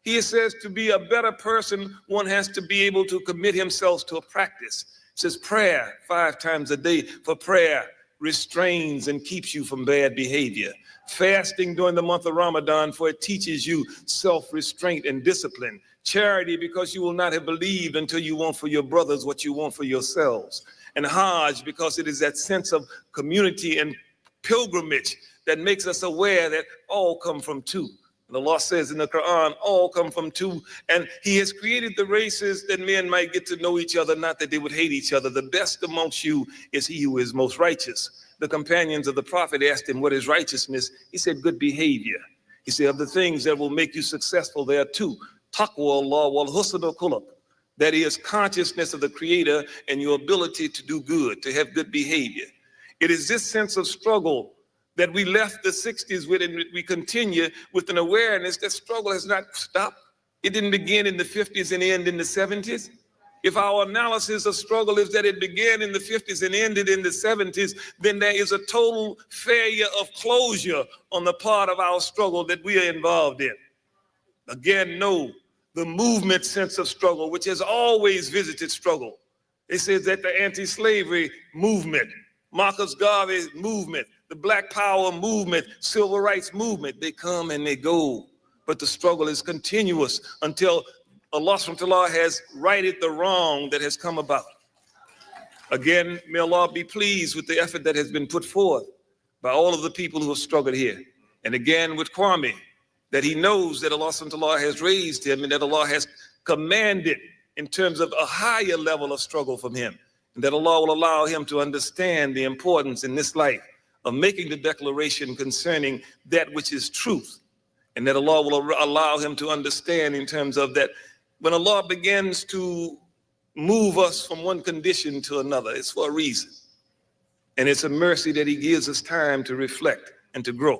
He says to be a better person, one has to be able to commit himself to a practice. It says prayer 5 times a day, for prayer restrains and keeps you from bad behavior. Fasting during the month of Ramadan, for it teaches you self-restraint and discipline. Charity, because you will not have believed until you want for your brothers what you want for yourselves. And Hajj, because it is that sense of community and pilgrimage that makes us aware that all come from two. And Allah says in the Quran, all come from two. And He has created the races that men might get to know each other, not that they would hate each other. The best amongst you is he who is most righteous. The companions of the Prophet asked him, what is righteousness? He said, good behavior. He said, of the things that will make you successful, there are 2. Taqwa Allah wal husnul khuluq. That is consciousness of the Creator and your ability to do good, to have good behavior. It is this sense of struggle that we left the 60s with, and we continue with an awareness that struggle has not stopped. It didn't begin in the 50s and end in the 70s. If our analysis of struggle is that it began in the 50s and ended in the 70s, then there is a total failure of closure on the part of our struggle that we are involved in. Again, no, the movement sense of struggle, which has always visited struggle. It says that the anti-slavery movement, Marcus Garvey's movement, The Black Power movement, civil rights movement, they come and they go. But the struggle is continuous until Allah subhanahu wa ta'ala has righted the wrong that has come about. Again, may Allah be pleased with the effort that has been put forth by all of the people who have struggled here. And again, with Kwame, that he knows that Allah subhanahu wa ta'ala has raised him and that Allah has commanded in terms of a higher level of struggle from him. And that Allah will allow him to understand the importance in this life of making the declaration concerning that which is truth. And that Allah will allow him to understand in terms of that when Allah begins to move us from one condition to another, it's for a reason. And it's a mercy that he gives us time to reflect and to grow.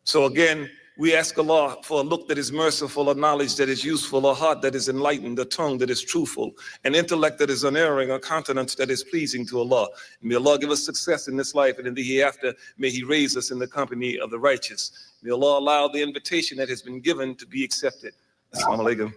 So again, we ask Allah for a look that is merciful, a knowledge that is useful, a heart that is enlightened, a tongue that is truthful, an intellect that is unerring, a countenance that is pleasing to Allah. And may Allah give us success in this life and in the hereafter. May he raise us in the company of the righteous. May Allah allow the invitation that has been given to be accepted. Assalamu alaikum.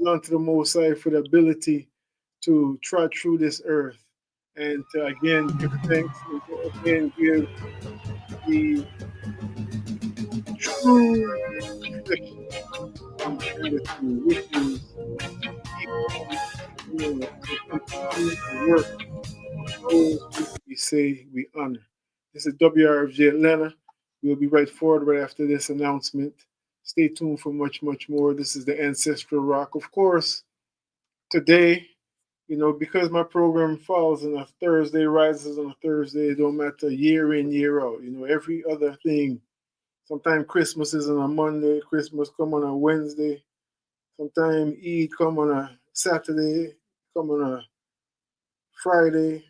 Unto the Most High for the ability to trot through this earth and to again give thanks and to again give the true reflection of gratitude, which is keep on, to continue to work those who we say we honor. This is WRFJ Atlanta. We'll be right forward right after this announcement. Stay tuned for much, much more. This is the Ancestral Rock. Of course, today, because my program falls on a Thursday, rises on a Thursday, it don't matter year in, year out. Every other thing. Sometimes Christmas is on a Monday, Christmas come on a Wednesday. Sometimes Eid come on a Saturday, come on a Friday.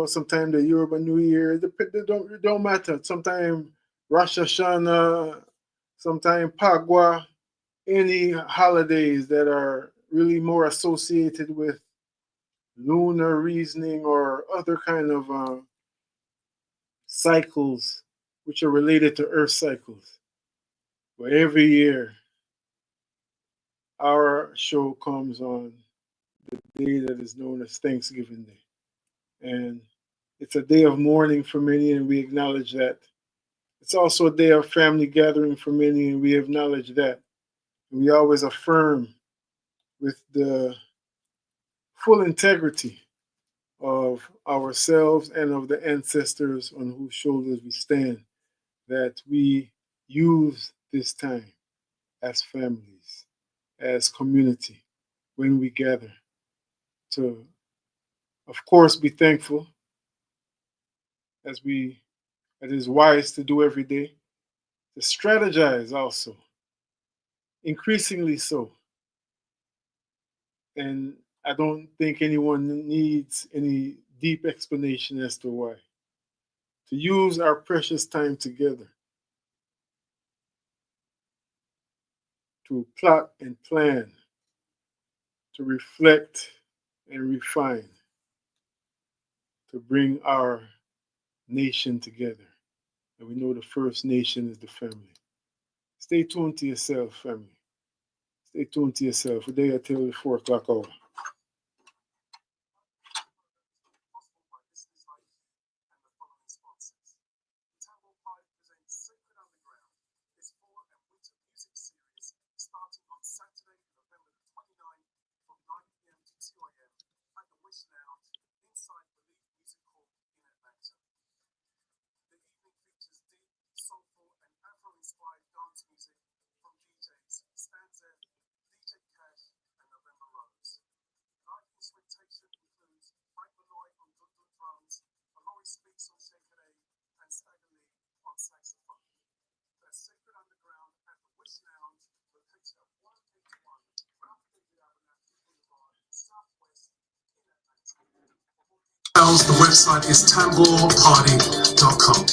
Sometimes the Yoruba New Year, it don't matter. Sometimes Rosh Hashanah, sometimes Pagua, any holidays that are really more associated with lunar reasoning or other kind of cycles which are related to Earth cycles. But every year, our show comes on the day that is known as Thanksgiving Day. And it's a day of mourning for many, and we acknowledge that. It's also a day of family gathering for many, and we acknowledge that. And we always affirm with the full integrity of ourselves and of the ancestors on whose shoulders we stand, that we use this time as families, as community, when we gather to, of course, be thankful as it is wise to do every day, to strategize also, increasingly so. And I don't think anyone needs any deep explanation as to why. To use our precious time together to plot and plan, to reflect and refine, to bring our nation together. And we know the first nation is the family. Stay tuned to yourself, family. Stay tuned to yourself. Today until the 4 o'clock hour. The website is tambourparty.com.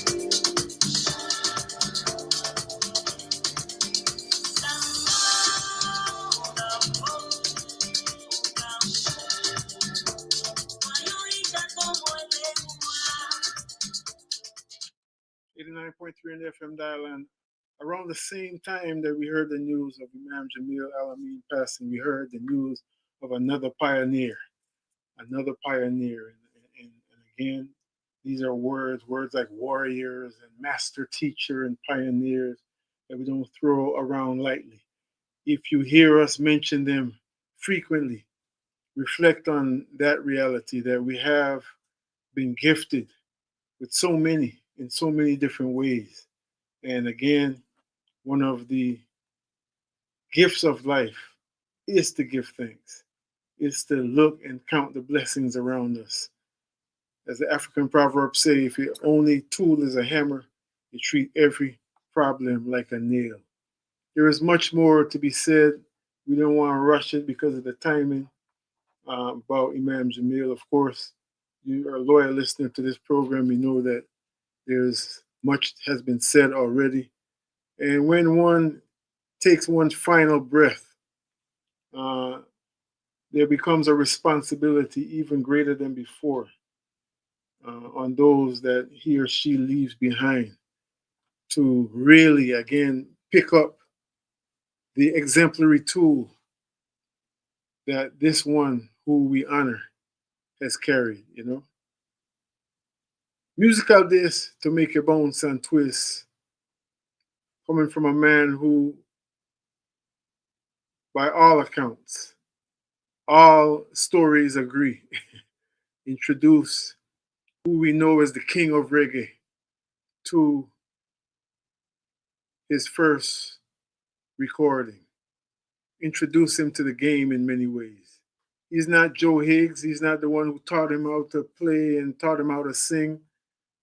89.3 in the FM dial, and around the same time that we heard the news of Imam Jamil Al-Amin passing, we heard the news of another pioneer. And again, these are words like warriors and master teacher and pioneers that we don't throw around lightly. If you hear us mention them frequently, reflect on that reality that we have been gifted with so many in so many different ways. And again, one of the gifts of life is to give thanks, is to look and count the blessings around us. As the African proverbs say, if your only tool is a hammer, you treat every problem like a nail. There is much more to be said. We don't want to rush it because of the timing about Imam Jamil. Of course, you are a loyal listener to this program. You know that there's much has been said already. And when one takes one's final breath, there becomes a responsibility even greater than before on those that he or she leaves behind to really, again, pick up the exemplary tool that this one who we honor has carried, you know. Musical this to make your bounce and twist, coming from a man who, by all accounts, all stories agree, introduced who we know as the king of reggae to his first recording. Introduce him to the game in many ways. He's not Joe Higgs. He's not the one who taught him how to play and taught him how to sing,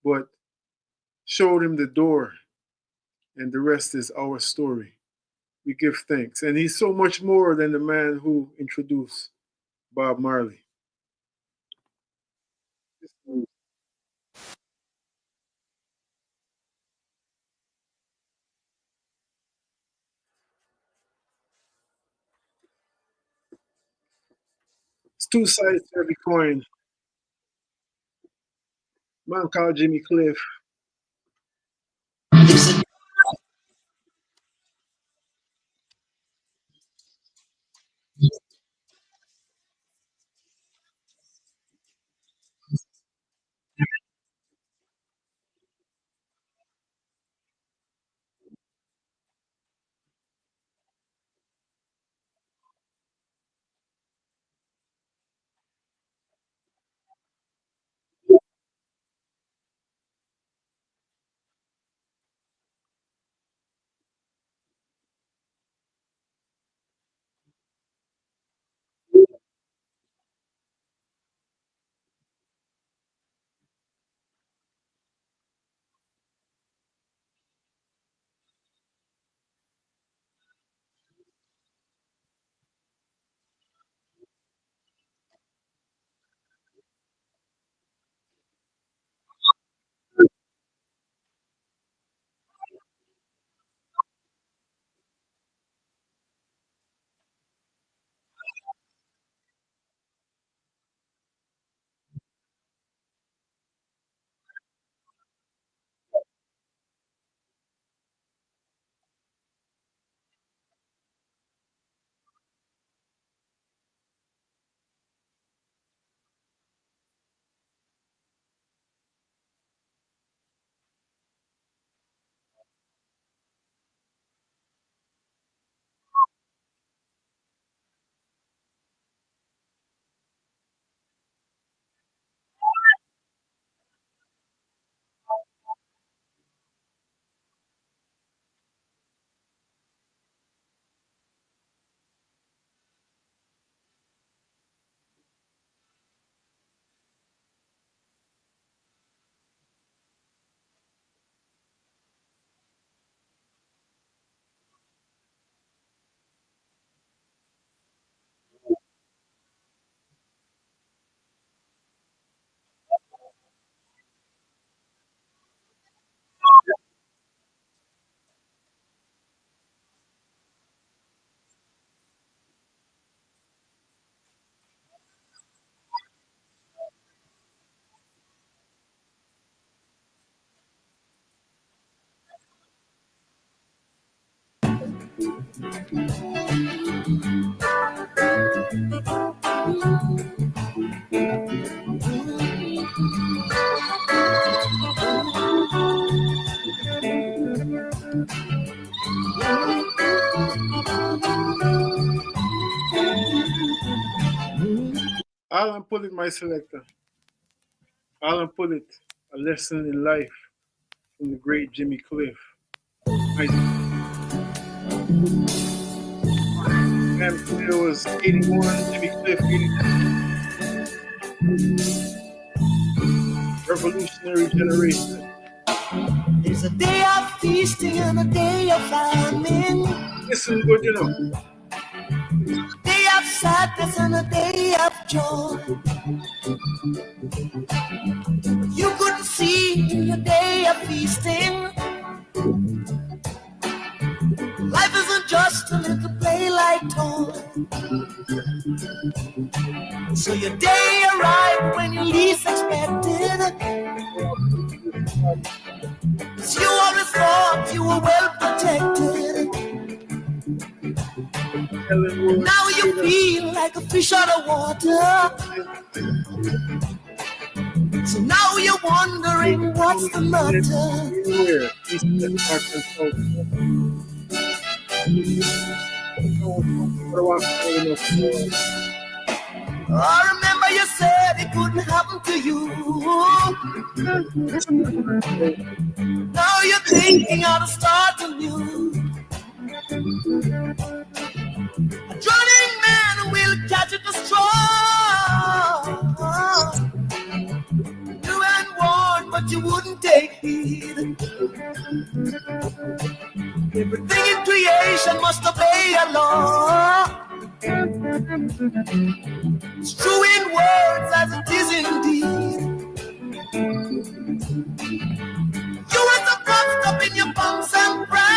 but showed him the door, and the rest is our story. We give thanks. And he's so much more than the man who introduced Bob Marley. It's two sides to every coin. Man called Jimmy Cliff. Alan Pullett, my selector. Alan Pullett, a lesson in life from the great Jimmy Cliff. And it was 81, Jimmy Cliff 82. Revolutionary generation. There's a day of feasting and a day of famine. Listen good, you know. A day of sadness and a day of joy. You couldn't see in your day of feasting. Life isn't just a little play like toy. So your day arrived when you least expected. 'Cause you always thought you were well protected. you feel like a fish out of water. So now you're wondering what's the matter. Anywhere, east, west, north, and south. Oh, remember you said it couldn't happen to you. Now you're thinking how to start anew. A drowning man will catch at the straw. You had warned, but you wouldn't take heed. Everything in creation must obey a law. It's true in words as it is indeed. You was a puffed up in your bumps and pride.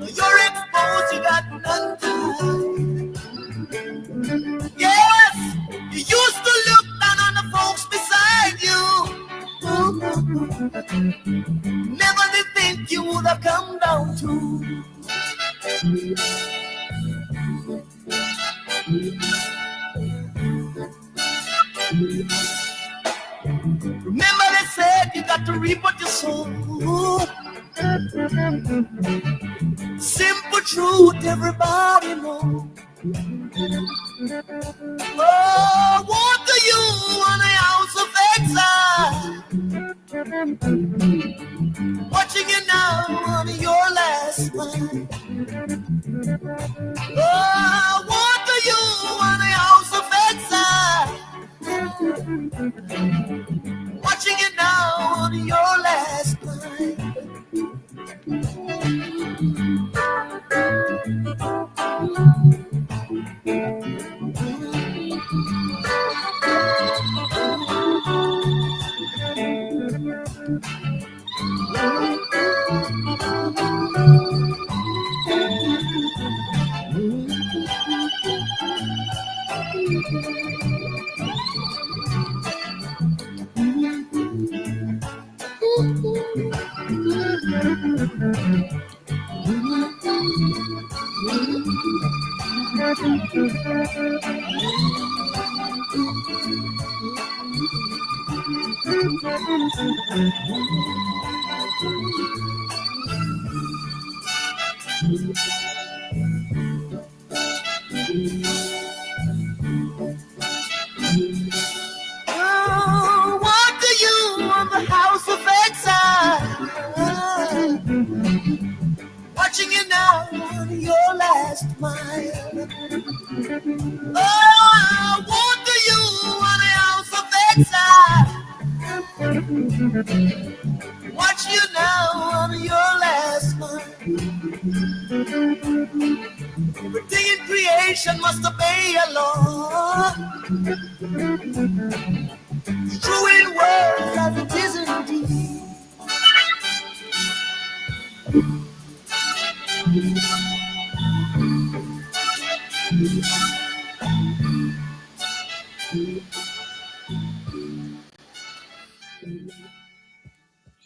You're exposed, you got none to hide. Yes, you used to look down on the folks beside you. Never did think you would have come down to. Remember they said you got to reap what you sow. Simple truth everybody knows. Oh, what do you on a house of exile? Watching you now on your last mind. Oh, what do you on a house of exile? Watching you now on your last mind. Oh, what do you on the house of exile? Watching you now on your last mile. Oh, what do you on the house of exile? Watch you now on your last mile. Everything in creation must obey a law. It's true in words as it is indeed.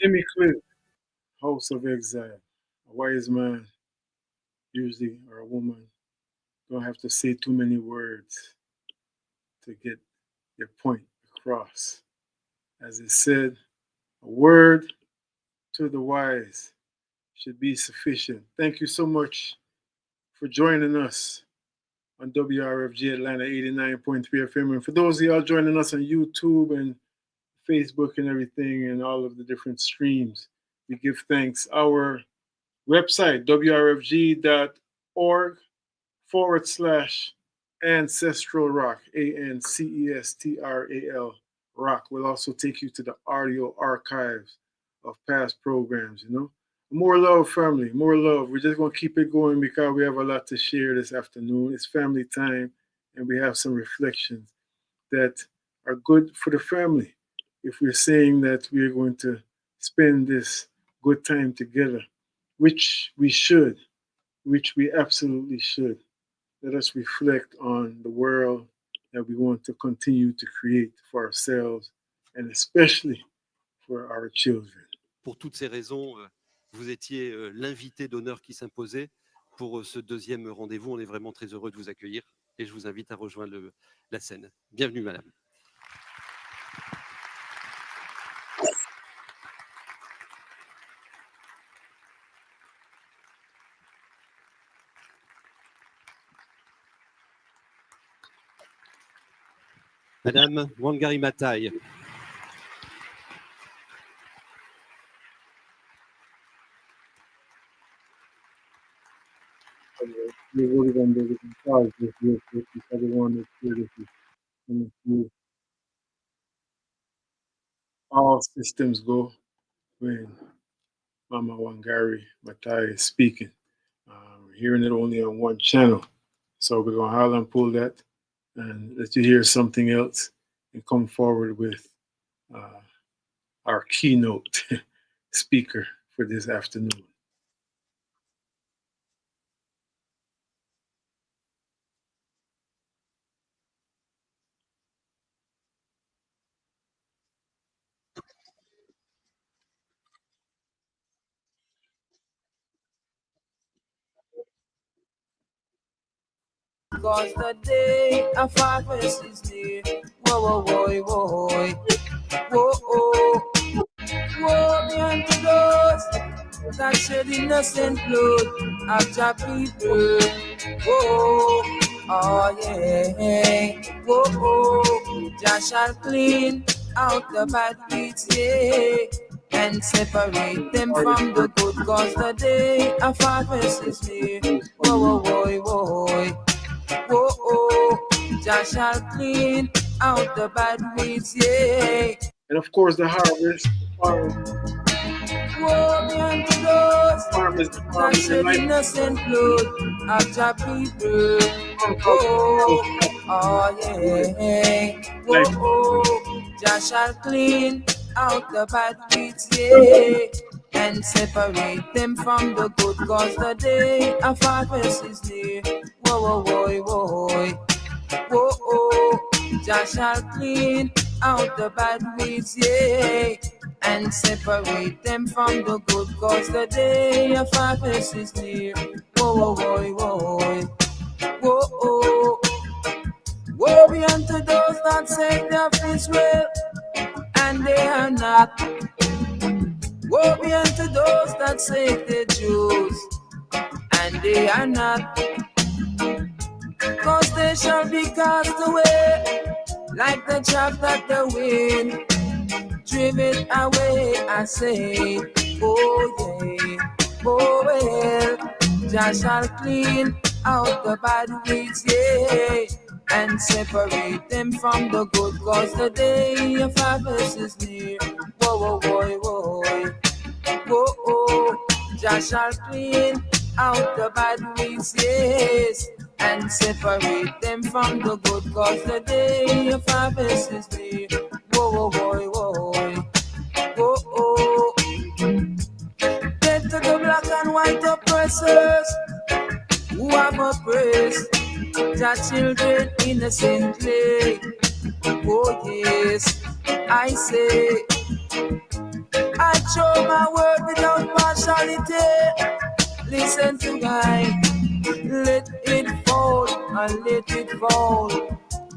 Jimmy Cliff, House of Exile. A wise man, usually, or a woman, don't have to say too many words to get their point across. As it said, a word to the wise should be sufficient. Thank you so much for joining us on WRFG Atlanta 89.3 FM. And for those of y'all joining us on YouTube and Facebook and everything and all of the different streams, we give thanks. Our website, wrfg.org/ancestral rock, ANCESTRAL rock, will also take you to the audio archives of past programs, you know. More love, family, more love. We're just going to keep it going because we have a lot to share this afternoon. It's family time, and we have some reflections that are good for the family. If we're saying that we're going to spend this good time together, which we should, which we absolutely should, let us reflect on the world that we want to continue to create for ourselves and especially for our children. Pour toutes ces raisons, vous étiez l'invité d'honneur qui s'imposait. pour ce deuxième rendez-vous. On est vraiment très heureux de vous accueillir et je vous invite à rejoindre la scène. Bienvenue, madame. Madame Wangari Maathai. We really gonna do different cards this real quick because I want to make sure this is smooth. All systems go when Mama Wangari Maathai is speaking. We're hearing it only on one channel. So we're going to holler and pull that and let you hear something else and come forward with our keynote speaker for this afternoon. Cause the day of harvest is near. Whoa, whoa, whoa, whoa, whoa, whoa, whoa, be unto those that shed innocent blood of your people. Whoa, oh yeah, whoa, whoa, Jah shall clean out the bad weeds, yeah, and separate them from the good. Cause the day of harvest is near. Whoa, whoa, whoa, whoa. Whoa, oh, Jah shall clean out the bad weeds, yeah. And of course, the harvest, the farm. Woe be unto those that shed innocent blood of your people. Oh, yeah. Whoa, oh, Jah shall clean out the bad weeds, yeah, and separate them from the good. Cause the day of harvest is near. Whoa, whoa, whoa, whoa. Whoa, oh, Jah shall clean out the bad weeds, yeah, and separate them from the good. Cause the day of harvest is near. Whoa, whoa, whoa, whoa, whoa, oh. Woe be unto those that say they're of Israel, and they are not. Woe be unto those that say they're Jews, and they are not. Cause they shall be cast away like the chaff that the wind driven away. I say, oh yeah, oh well, Jah shall clean out the bad weeds, yeah, and separate them from the good. Cause the day of harvest is near. Whoa, whoa, whoa, whoa, whoa, oh, Jah shall clean out the bad weeds, yes, and separate them from the good. Cause the day of harvest is near. Whoa, whoa, whoa, whoa, whoa, whoa. Death to the black and white oppressors who have oppressed their children innocently. Oh yes, I say, I show my word without partiality. Listen to God, let it fall and let it fall.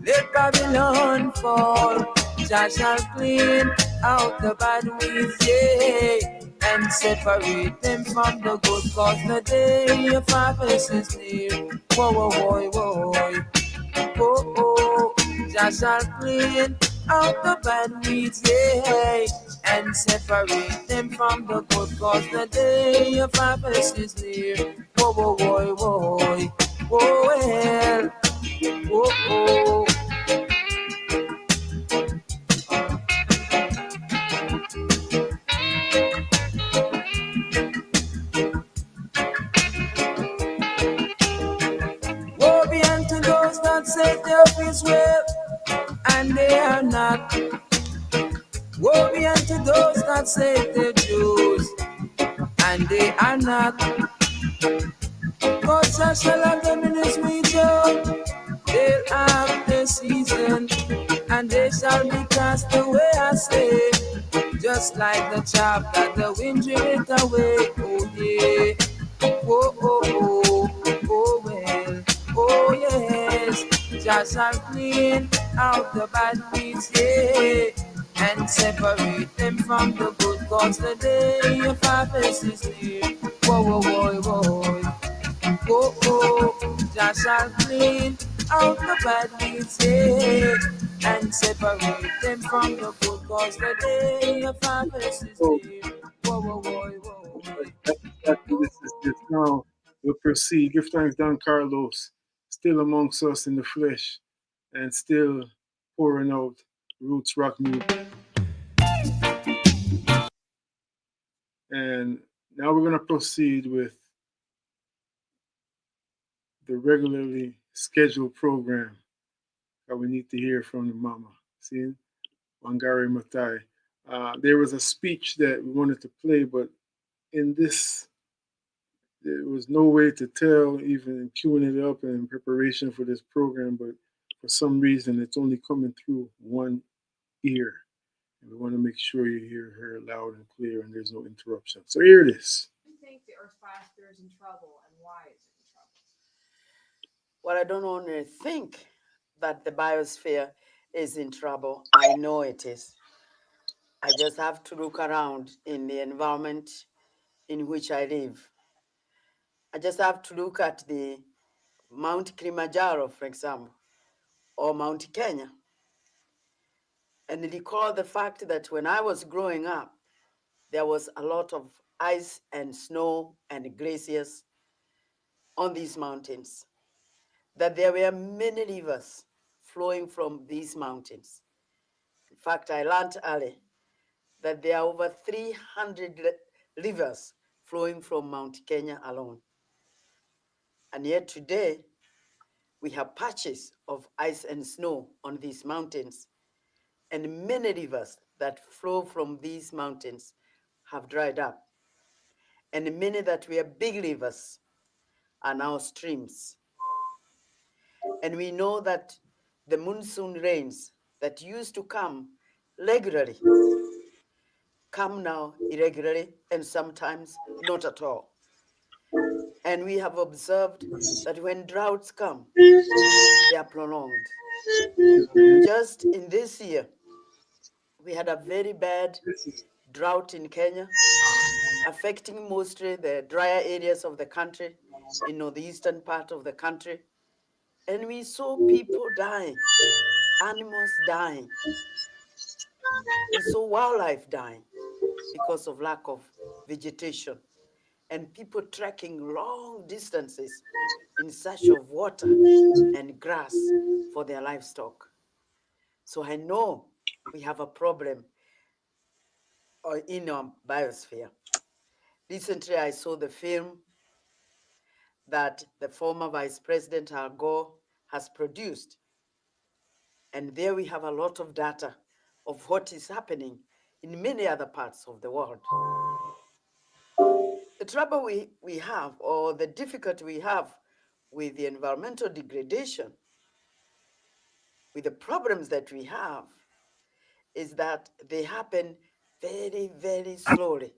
Let Babylon fall. Jah shall clean out the bad weeds, yeah, and separate them from the good. Cause the day of harvest is near. Whoa, whoa, whoa, whoa, whoa, whoa. Jah shall clean out the bad weeds, yeah, and separate them from the good. Cause the day of harvest is near. Whoa, whoa, whoa, whoa, whoa, well, whoa, whoa. Woe be unto those that say they're of Israel, and they are not. Woe be unto those that say they're Jews, and they are not. God shall have them in his region. They'll have their season, and they shall be cast away, I say, just like the chaff that the wind driven away. Oh yeah, oh, oh, oh. Just shall clean out the bad weeds, yeah, and separate them from the good, cause the day of harvest is near. Whoa, whoa, whoa, whoa. Whoa, whoa. Just shall clean out the bad weeds, yeah, and separate them from the good, cause the day of harvest is So near. Whoa, whoa, whoa, whoa. that's exactly this is this. Now we'll proceed. Give thanks, Don Carlos, still amongst us in the flesh and still pouring out roots rock music. And now we're going to proceed with the regularly scheduled program that we need to hear from the mama. See, Wangari Maathai. There was a speech that we wanted to play, but in this, there was no way to tell, even queuing it up in preparation for this program, but for some reason, it's only coming through one ear. And we want to make sure you hear her loud and clear and there's no interruption. So here it is. Think the Earth's biosphere is in trouble, and why is it in trouble? Well, I don't only think that the biosphere is in trouble, I know it is. I just have to look around in the environment in which I live. I just have to look at the Mount Kilimanjaro, for example, or Mount Kenya, and recall the fact that when I was growing up, there was a lot of ice and snow and glaciers on these mountains, that there were many rivers flowing from these mountains. In fact, I learned early that there are over 300 rivers flowing from Mount Kenya alone. And yet today, we have patches of ice and snow on these mountains, and many rivers that flow from these mountains have dried up. And many that were big rivers are now streams. And we know that the monsoon rains that used to come regularly come now irregularly and sometimes not at all. And we have observed that when droughts come, they are prolonged. Just in this year, we had a very bad drought in Kenya, affecting mostly the drier areas of the country, in northeastern part of the country. And we saw people dying, animals dying. We saw wildlife dying because of lack of vegetation, and people trekking long distances in search of water and grass for their livestock. So I know we have a problem in our biosphere. Recently, I saw the film that the former Vice President Al Gore has produced. And there we have a lot of data of what is happening in many other parts of the world. The trouble we have, or the difficulty we have with the environmental degradation, with the problems that we have, is that they happen very, very slowly.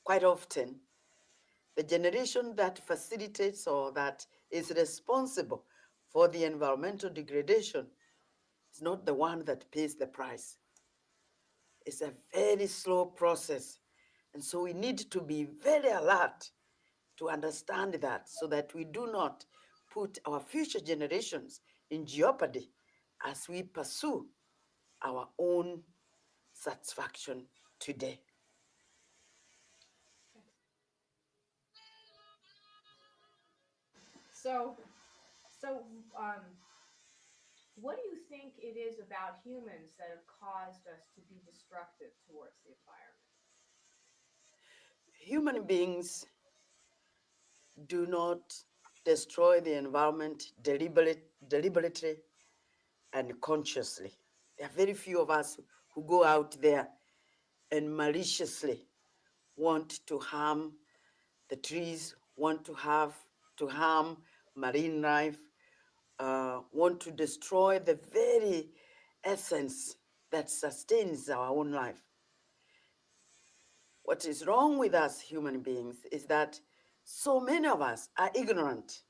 Quite often, the generation that facilitates or that is responsible for the environmental degradation is not the one that pays the price. It's a very slow process. And so we need to be very alert to understand that, so that we do not put our future generations in jeopardy as we pursue our own satisfaction today. So, so, um, what do you think it is about humans that have caused us to be destructive towards the environment? Human beings do not destroy the environment deliberately and consciously. There are very few of us who go out there and maliciously want to harm the trees, want to harm marine life, want to destroy the very essence that sustains our own life. What is wrong with us human beings is that so many of us are ignorant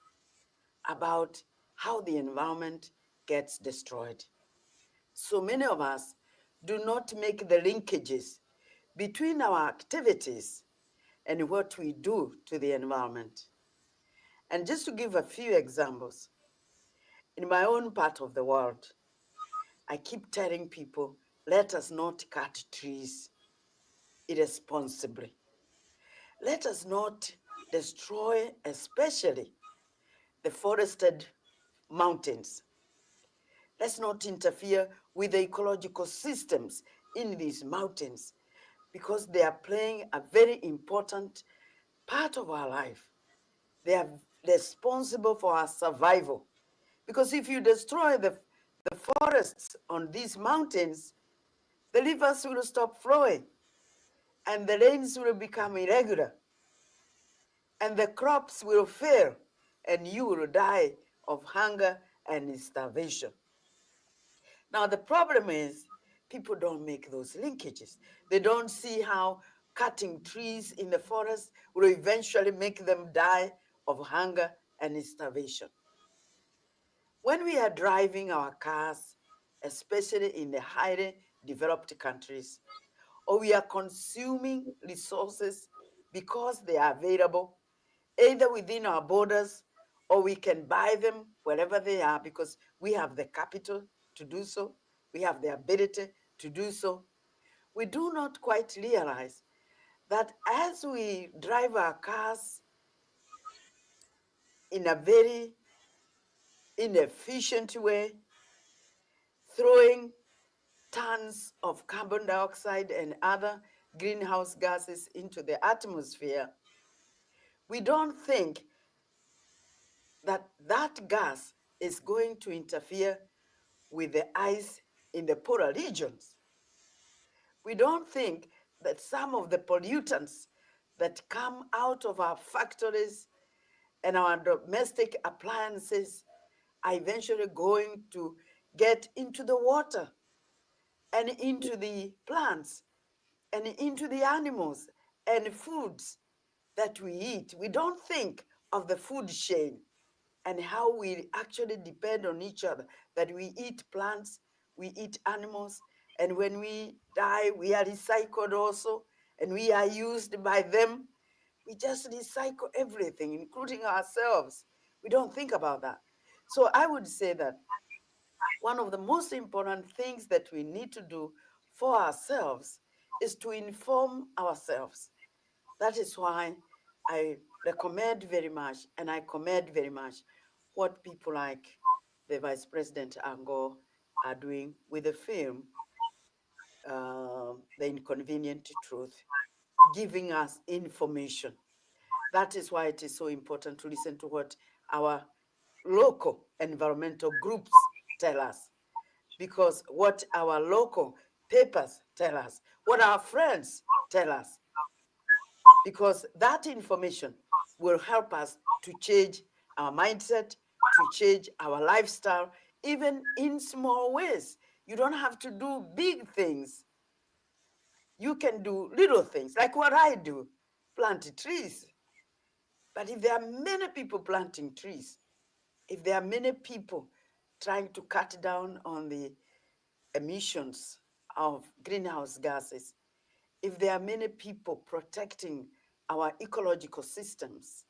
about how the environment gets destroyed. So many of us do not make the linkages between our activities and what we do to the environment. And just to give a few examples, in my own part of the world, I keep telling people, let us not cut trees irresponsibly. Let us not destroy, especially the forested mountains. Let's not interfere with the ecological systems in these mountains because they are playing a very important part of our life. They are responsible for our survival. Because if you destroy the forests on these mountains, the rivers will stop flowing and the rains will become irregular and the crops will fail and you will die of hunger and starvation. Now, the problem is people don't make those linkages. They don't see how cutting trees in the forest will eventually make them die of hunger and starvation. When we are driving our cars, especially in the highly developed countries, or we are consuming resources because they are available, either within our borders or we can buy them wherever they are because we have the capital to do so, we have the ability to do so. We do not quite realize that as we drive our cars in a very inefficient way, throwing tons of carbon dioxide and other greenhouse gases into the atmosphere, we don't think that that gas is going to interfere with the ice in the polar regions. We don't think that some of the pollutants that come out of our factories and our domestic appliances are eventually going to get into the water and into the plants and into the animals and foods that we eat. We don't think of the food chain and how we actually depend on each other, that we eat plants, we eat animals, and when we die, we are recycled also, and we are used by them. We just recycle everything, including ourselves. We don't think about that. So I would say that one of the most important things that we need to do for ourselves is to inform ourselves. That is why I recommend very much and I commend very much what people like the Vice President Ango are doing with the film, The Inconvenient Truth, giving us information. That is why it is so important to listen to what our local environmental groups tell us, because what our local papers tell us, what our friends tell us, because that information will help us to change our mindset, to change our lifestyle, even in small ways. You don't have to do big things. You can do little things, like what I do, plant trees. But if there are many people planting trees, if there are many people trying to cut down on the emissions of greenhouse gases, if there are many people protecting our ecological systems,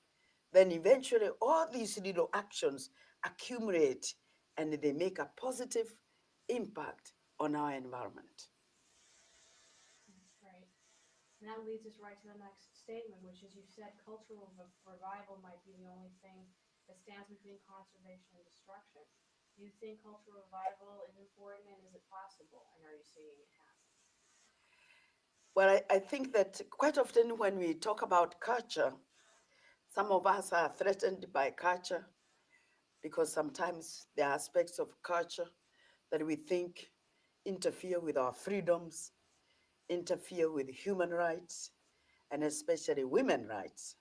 then eventually all these little actions accumulate and they make a positive impact on our environment. That's right. And that leads us right to the next statement, which is you said cultural revival might be the only thing that stands between conservation and destruction. Do you think cultural revival is important and is it possible? And are you seeing it happen? Well, I think that quite often when we talk about culture, some of us are threatened by culture because sometimes there are aspects of culture that we think interfere with our freedoms, interfere with human rights, and especially women's rights,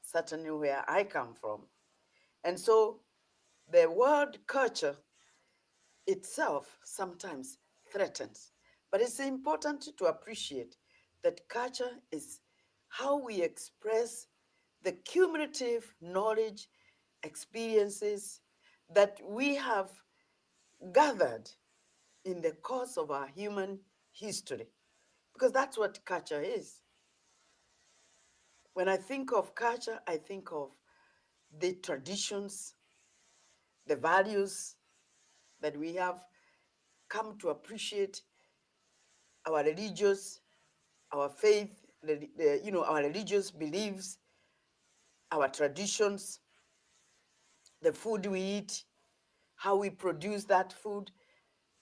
certainly where I come from. And so the word culture itself sometimes threatens. But it's important to appreciate that culture is how we express the cumulative knowledge, experiences that we have gathered in the course of our human history, because that's what culture is. When I think of culture, I think of the traditions, the values that we have come to appreciate, our religious, our faith, our religious beliefs, our traditions, the food we eat, how we produce that food,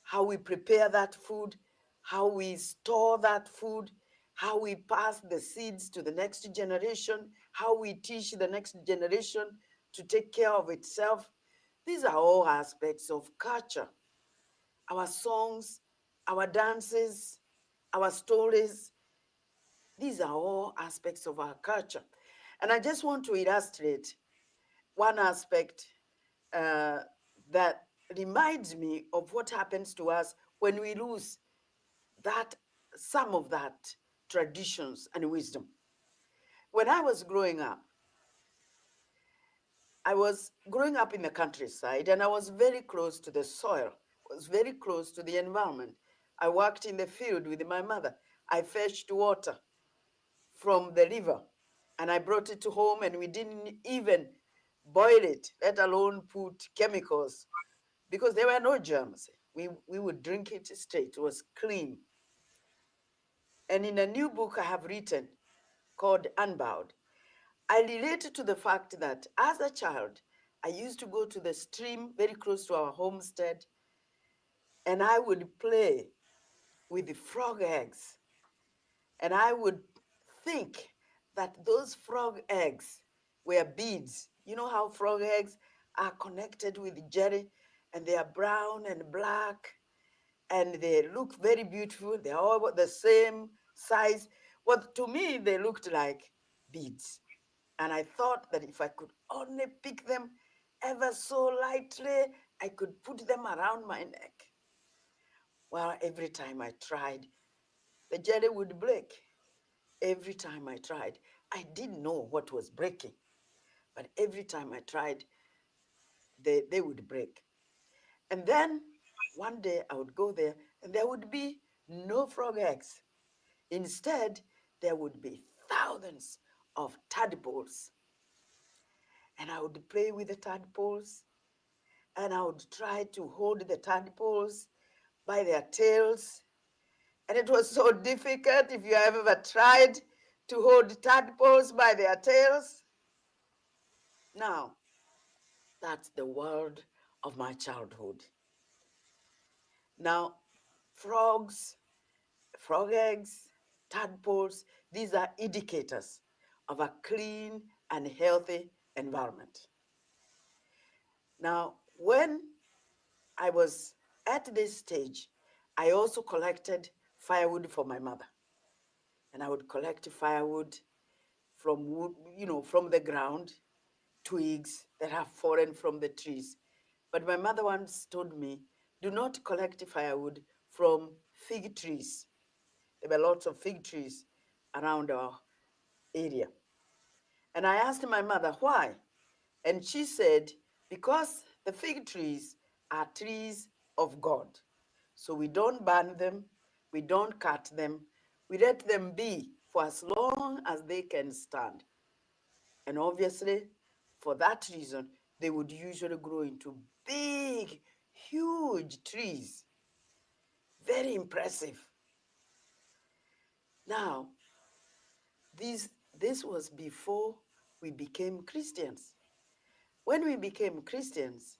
how we prepare that food, how we store that food, how we pass the seeds to the next generation, how we teach the next generation to take care of itself. These are all aspects of culture. Our songs, our dances, our stories, these are all aspects of our culture. And I just want to illustrate one aspect that reminds me of what happens to us when we lose that, some of that traditions and wisdom. When I was growing up, I was growing up in the countryside and I was very close to the soil, was very close to the environment. I worked in the field with my mother. I fetched water from the river and I brought it to home, and we didn't even boil it, let alone put chemicals, because there were no germs. We would drink it straight. It was clean. And in a new book I have written called Unbowed, I relate to the fact that as a child, I used to go to the stream very close to our homestead, and I would play with the frog eggs. And I would think that those frog eggs were beads. You know how frog eggs are connected with jelly, and they are brown and black, and they look very beautiful. They're all the same size. Well, to me, they looked like beads. And I thought that if I could only pick them ever so lightly, I could put them around my neck. Well, every time I tried, the jelly would break. Every time I tried, I didn't know what was breaking, but every time I tried, they would break. And then one day I would go there and there would be no frog eggs. Instead, there would be thousands of tadpoles. And I would play with the tadpoles, and I would try to hold the tadpoles by their tails. And it was so difficult. If you have ever tried to hold tadpoles by their tails. Now, that's the world of my childhood. Now, frogs, frog eggs, tadpoles, these are indicators of a clean and healthy environment. Now, when I was at this stage, I also collected firewood for my mother. And I would collect firewood from wood, from the ground, twigs that have fallen from the trees. But my mother once told me, do not collect firewood from fig trees. There were lots of fig trees around our area. And I asked my mother why. And she said, because the fig trees are trees of God. So we don't burn them, we don't cut them, we let them be for as long as they can stand. And obviously, for that reason, they would usually grow into big, huge trees. Very impressive. Now, this was before we became Christians. When we became Christians,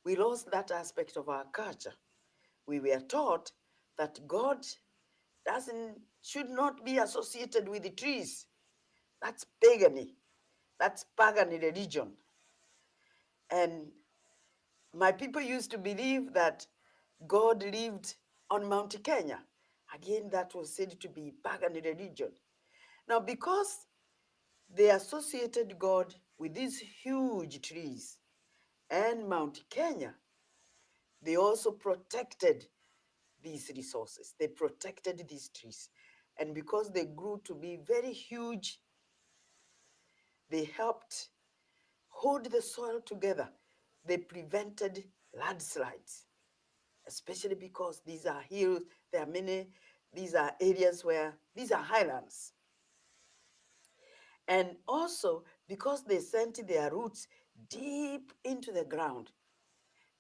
we lost that aspect of our culture. We were taught that God should not be associated with the trees. That's pagan. That's pagan religion. And my people used to believe that God lived on Mount Kenya. Again, that was said to be pagan religion. Now, because they associated God with these huge trees and Mount Kenya, they also protected these resources. They protected these trees. And because they grew to be very huge, they helped hold the soil together. they prevented landslides, especially because these are hills, there are many, these are areas where, these are highlands. And also because they sent their roots deep into the ground,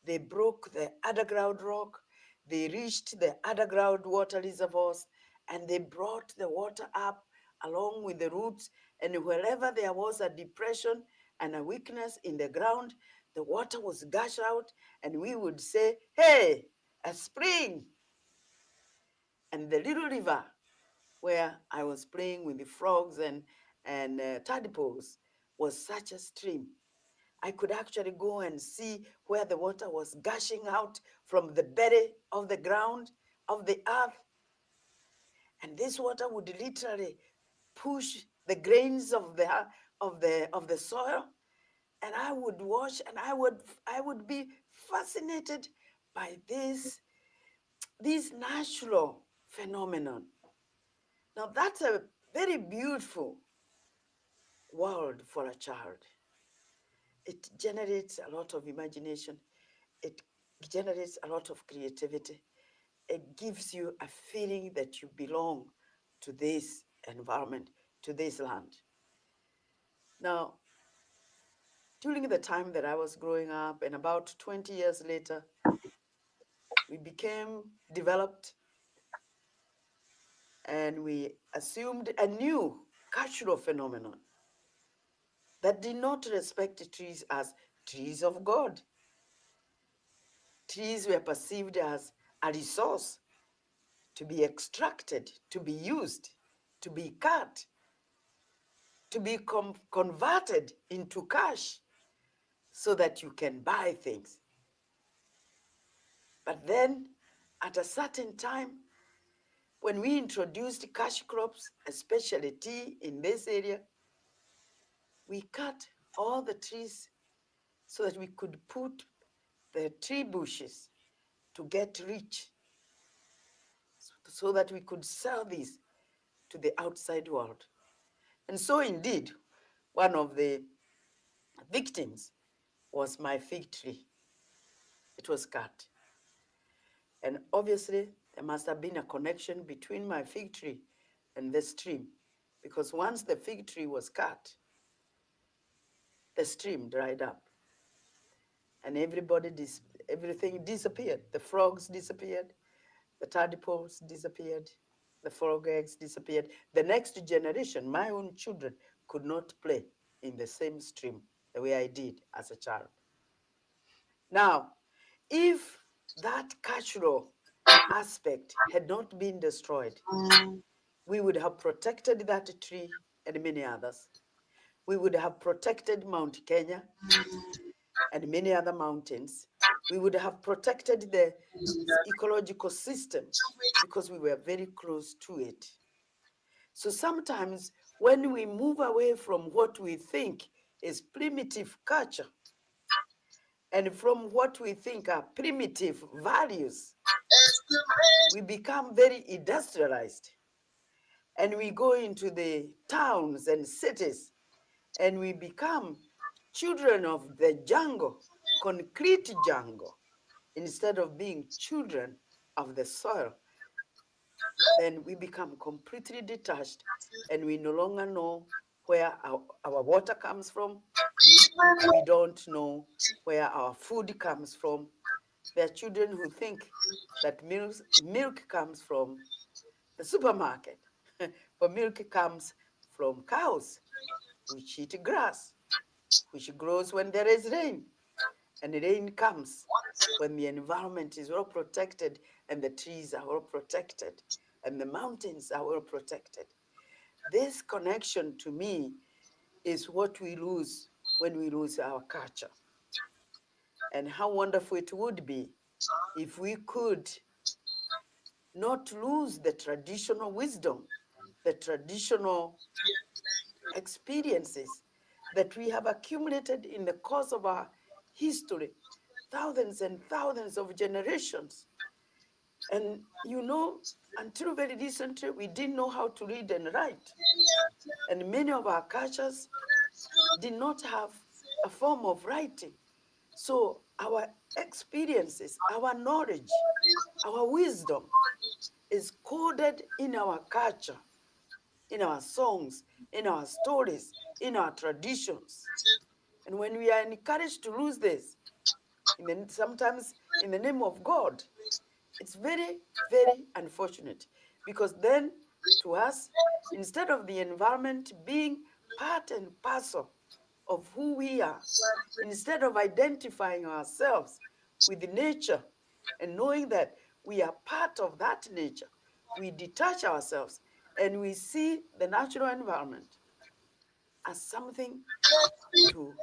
they broke the underground rock, they reached the underground water reservoirs, and they brought the water up along with the roots. And wherever there was a depression and a weakness in the ground, the water was gushed out, and we would say, hey, a spring. And the little river where I was playing with the frogs and tadpoles was such a stream. I could actually go and see where the water was gushing out from the belly of the ground, of the earth. And this water would literally push the grains of the soil. And I would watch, and I would be fascinated by this natural phenomenon. Now that's a very beautiful world for a child. It generates a lot of imagination. It generates a lot of creativity. It gives you a feeling that you belong to this environment, to this land. Now, during the time that I was growing up, and about 20 years later, we became developed, and we assumed a new cultural phenomenon that did not respect trees as trees of God. Trees were perceived as a resource to be extracted, to be used, to be cut, to be converted into cash so that you can buy things. But then at a certain time, when we introduced cash crops, especially tea in this area, we cut all the trees so that we could put the tree bushes to get rich, so that we could sell these to the outside world. And so indeed, one of the victims was my fig tree. It was cut. And obviously, there must have been a connection between my fig tree and the stream, because once the fig tree was cut, the stream dried up. And everything disappeared. The frogs disappeared, the tadpoles disappeared, the frog eggs disappeared. The next generation, my own children, could not play in the same stream the way I did as a child. Now, if that cultural aspect had not been destroyed, we would have protected that tree and many others. We would have protected Mount Kenya and many other mountains. We would have protected the ecological system because we were very close to it. So sometimes when we move away from what we think is primitive culture and from what we think are primitive values, we become very industrialized. And we go into the towns and cities, and we become children of the jungle, concrete jungle, instead of being children of the soil. Then we become completely detached, and we no longer know where our water comes from. We don't know where our food comes from. There are children who think that milk comes from the supermarket, but milk comes from cows, which eat grass, which grows when there is rain. And the rain comes when the environment is well protected and the trees are well protected and the mountains are well protected. This connection to me is what we lose when we lose our culture. And how wonderful it would be if we could not lose the traditional wisdom, the traditional experiences that we have accumulated in the course of our history, thousands and thousands of generations. And you know, until very recently, we didn't know how to read and write. And many of our cultures did not have a form of writing. So our experiences, our knowledge, our wisdom is coded in our culture, in our songs, in our stories, in our traditions. And when we are encouraged to lose this, sometimes in the name of God, it's very, very unfortunate, because then to us, instead of the environment being part and parcel of who we are, instead of identifying ourselves with nature and knowing that we are part of that nature, we detach ourselves and we see the natural environment as something to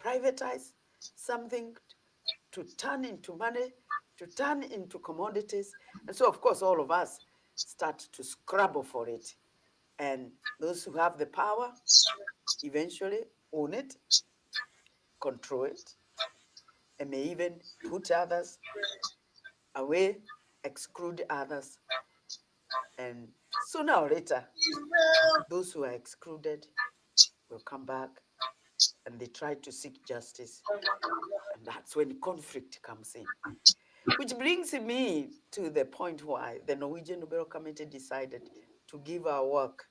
privatize, something to turn into money, to turn into commodities. And so, of course, all of us start to scrabble for it. And those who have the power eventually own it, control it, and may even put others away, exclude others. And sooner or later, those who are excluded will come back and they try to seek justice. And that's when conflict comes in. Which brings me to the point why the Norwegian Nobel Committee decided to give our work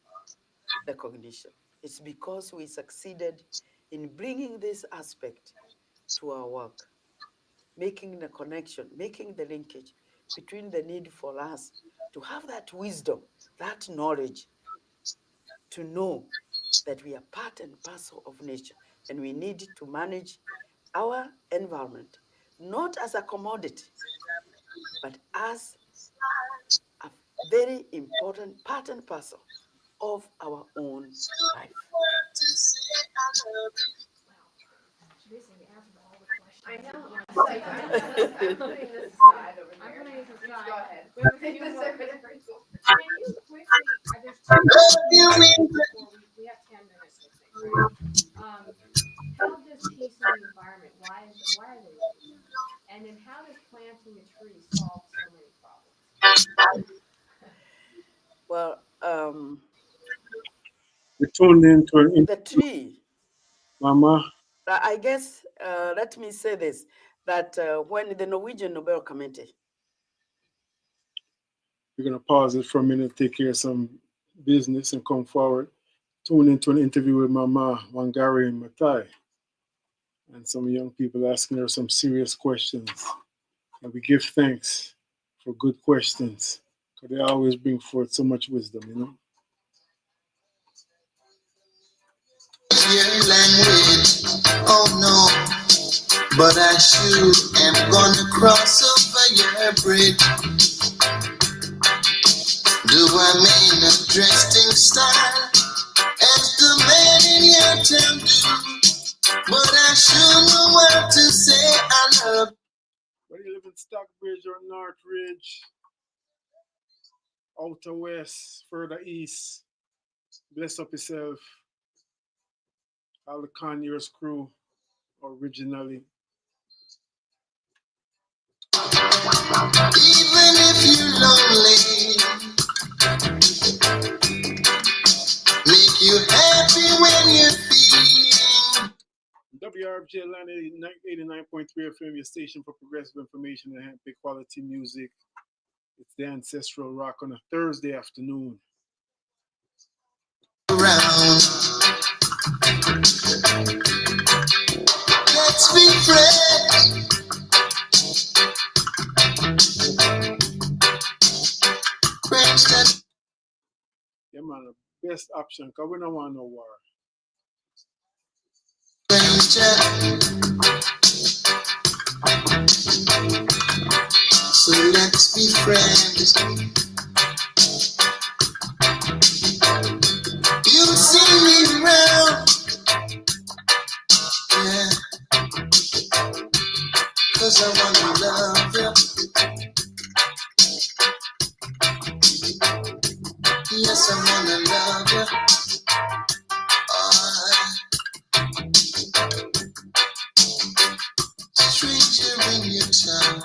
recognition. It's because we succeeded in bringing this aspect to our work, making the connection, making the linkage between the need for us to have that wisdom, that knowledge, to know that we are part and parcel of nature, and we need to manage our environment, not as a commodity, but as a very important part and parcel of our own life. Basically answered all the questions. I know. I'm putting this aside over here. I'm putting this aside. Go ahead. We have a few more. Can you quickly, there's two questions before we have 10 minutes, I think, right? How does peace in the environment, why are they losing? And then how does planting a tree solve so many problems? Well, We tuned into an the tree, Mama. I guess, let me say this, that when the Norwegian Nobel Committee, We're gonna pause it for a minute, take care of some business, and come forward. Tune into an interview with Mama Wangari and Matai, and some young people asking her some serious questions. And we give thanks for good questions, because they always bring forth so much wisdom, you know. Your language, oh no, but I sure am gonna cross over your bridge. Do I mean a dressing style as the man in your town do? But I sure know what to say. I love. Whether you live in Stockbridge or Northridge, Outer West, further east, bless up yourself. All the Conyers crew originally. Even if you're lonely, make you happy when you're feeling. WRFJ Atlanta 89.3 FM, your station for progressive information and high quality music. It's the Ancestral Rock on a Thursday afternoon. Around. Let's be friends. Friends that. Yeah, man, the best option, because we don't want no war. So let's be friends. You see me around, yeah, 'cause I wanna love you. Yes, I wanna love you. Stranger in your town,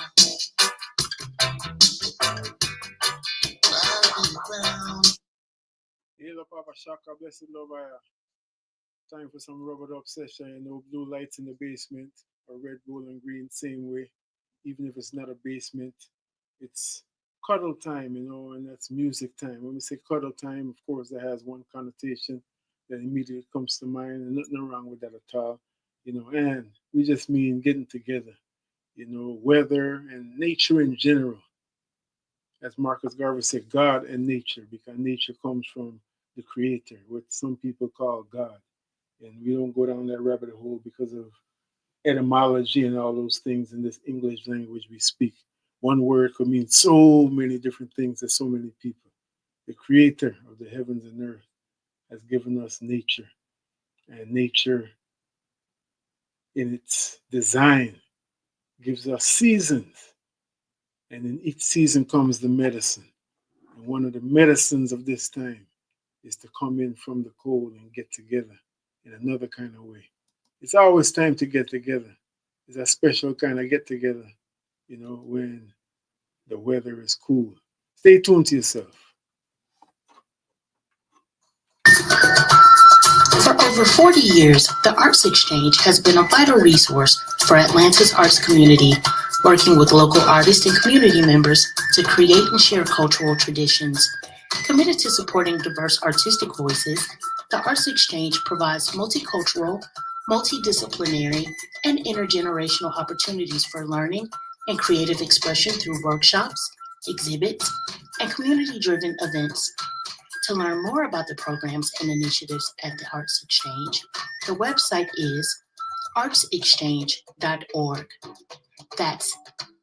I'll be around. Hail up, Papa Shaka, blessed love. Time for some rubber up session, you know, blue lights in the basement. red, gold, and green, same way. Even if it's not a basement, it's cuddle time, and that's music time. When we say cuddle time, of course, that has one connotation that immediately comes to mind, and nothing wrong with that at all, and we just mean getting together, weather and nature in general. As Marcus Garvey said, God and nature, because nature comes from the creator, what some people call God. And we don't go down that rabbit hole because of etymology and all those things in this English language we speak. One word could mean so many different things to so many people. The creator of the heavens and earth has given us nature, and nature in its design gives us seasons, and in each season comes the medicine. And one of the medicines of this time is to come in from the cold and get together in another kind of way. It's always time to get together. It's a special kind of get together, when the weather is cool. Stay tuned to yourself. For over 40 years, the Arts Exchange has been a vital resource for Atlanta's arts community, working with local artists and community members to create and share cultural traditions. Committed to supporting diverse artistic voices, the Arts Exchange provides multicultural, multidisciplinary, and intergenerational opportunities for learning and creative expression through workshops, exhibits, and community-driven events. To learn more about the programs and initiatives at the Arts Exchange, the website is artsexchange.org. That's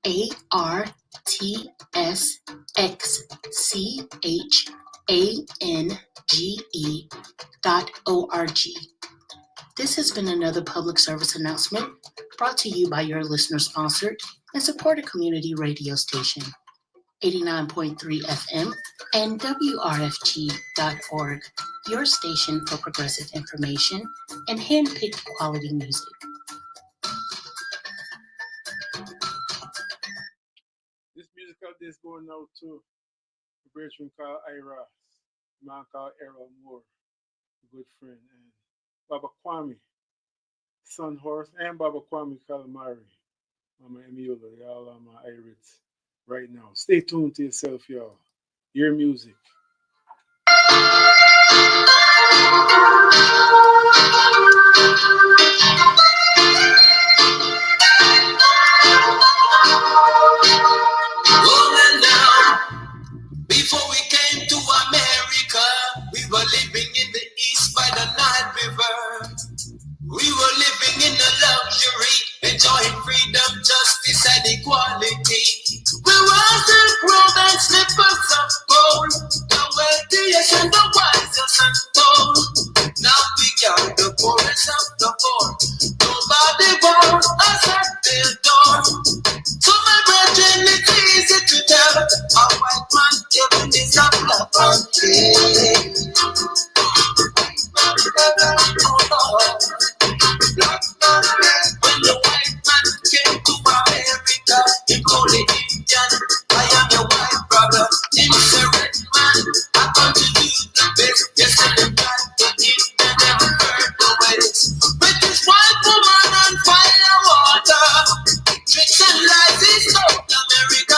ARTSXCHANGE.org. This has been another public service announcement brought to you by your listener-sponsored and supported community radio station, 89.3 FM and WRFG.org, your station for progressive information and hand-picked quality music. This music out there is going out to a brethren called Ira, a man called Errol Moore, a good friend, and Baba Kwame, Son Horse, and Baba Kwame Calamari, Mama Emiola. They all are my Irids right now. Stay tuned to yourself, y'all. Your music. Oh, now, before we came to America, we were living in the east by the Nile River. We were living in a luxury, enjoying freedom, justice, and equality. We were Silk Road and slippers of gold, the wealthiest and the wisest and told. Now we got the poorest of the poor. Nobody wants us at their door. So my brethren, it's easy to tell a white man giving is a black man. When the white man came to America, he called the Indian, I am your white brother. Him say, red man, I come to do the best. Yes, and the black, the Indian, never heard the ways. With this white woman on fire water, tricks and lies is South America.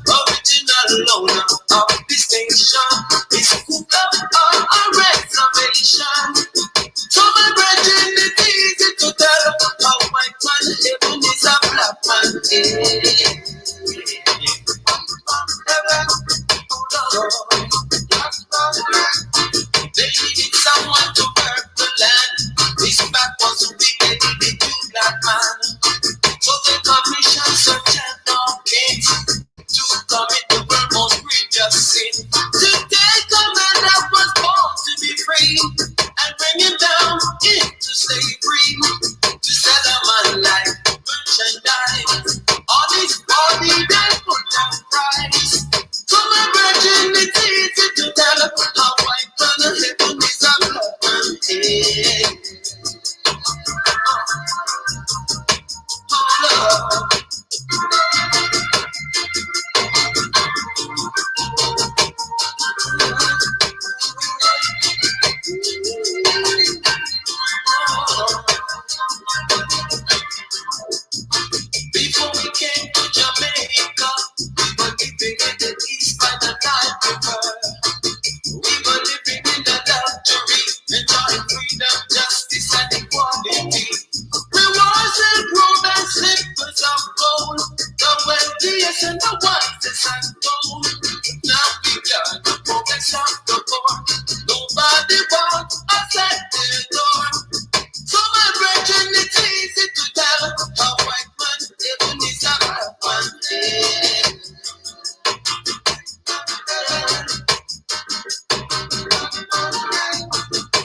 Original owner of this nation is cooked up on a reservation. So my brethren, it's easy to tell how white man heaven is a black man. They needed someone to work the land. His back was wicked, he did black man. So they commissioned Sergeant Dawkins to commit the world's most grievous sin. To take a man that was born to be free and bring him down into slavery. To sell a man like merchandise. On his body they put down price. So my virgin, it's easy to tell how white man heaven is a black man. Oh, Lord. yes, and the ones that sun gold. Now we got the progress of the poor. Nobody wants us at the door. So my brethren, it's easy to tell how white man even is a black man.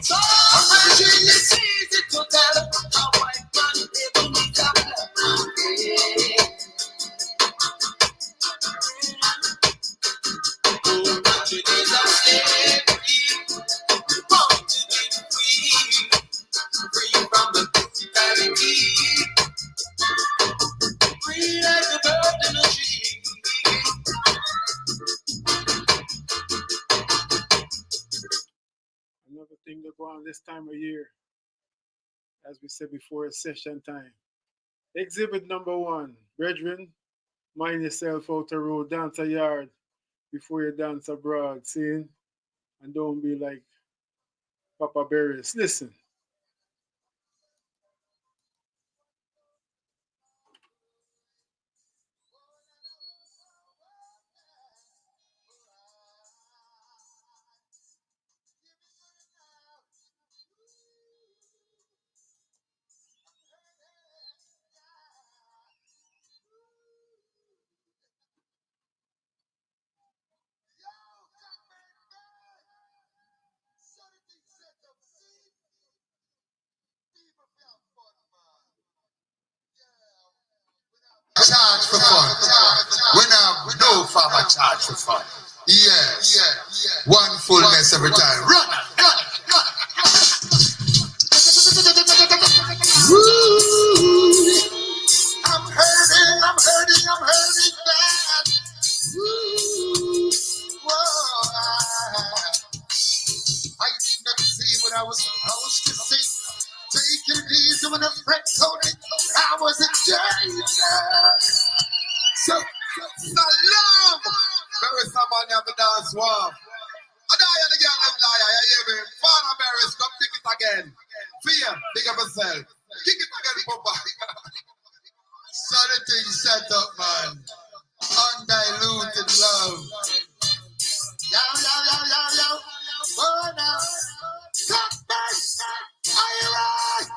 So my brethren, it's easy to tell how white man even is a black man. Another thing to go on this time of year, as we said before, is session time. Exhibit number 1, brethren, mind yourself out the road, dance a yard before you dance abroad, seeing? And don't be like Papa Barris. Listen. Charge for fun. When I no farmer charge for fun. Yes. One fullness every time. Run. Woo. I'm hurting bad. Woo. Whoa. I did not see what I was supposed to see. Take it easy when a friend told me I was in danger. So love. There is somebody on the dance wall. I die and again, I'm liar. You hear me? Father Barris, come pick it again. Fear, pick up yourself. Kick it again, Papa. So the thing set up, man. Undiluted love. Yo. Oh, now. Come back. Are you right?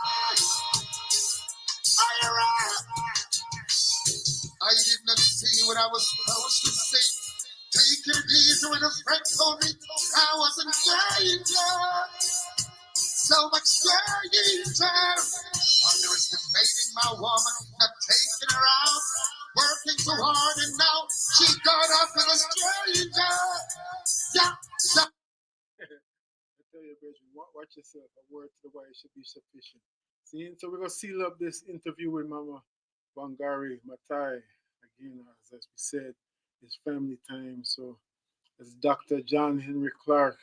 I did not see what I was supposed to see. Take it easy when a friend told me I was in danger. So much danger. Underestimating my woman, not taking her out. Working too hard and now she got up with a stranger. Yeah. I tell you, brethren, watch yourself. A word to the wise should be sufficient. See, so we're going to seal up this interview with Mama Bangari Matai. Again, as we said, it's family time. So, as Dr. John Henry Clark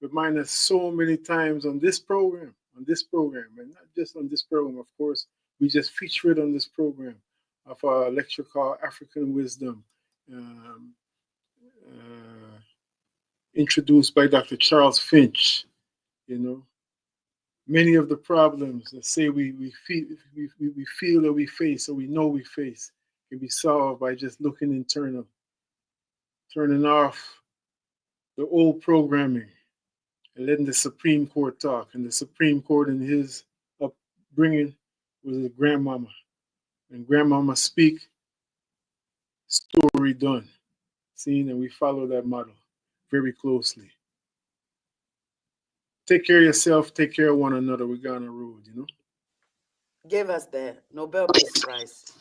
remind us so many times on this program, and not just on this program, of course, we just feature it on this program of our lecture called African Wisdom, introduced by Dr. Charles Finch. You know, many of the problems that say we feel that we face or we know we face can be solved by just looking internal, turning off the old programming and letting the Supreme Court talk. And the Supreme Court in his upbringing was his grandmama. And grandmama speak, story done. Seen, and we follow that model very closely. Take care of yourself, take care of one another. We got on the road, you know. Gave us the Nobel Peace Prize.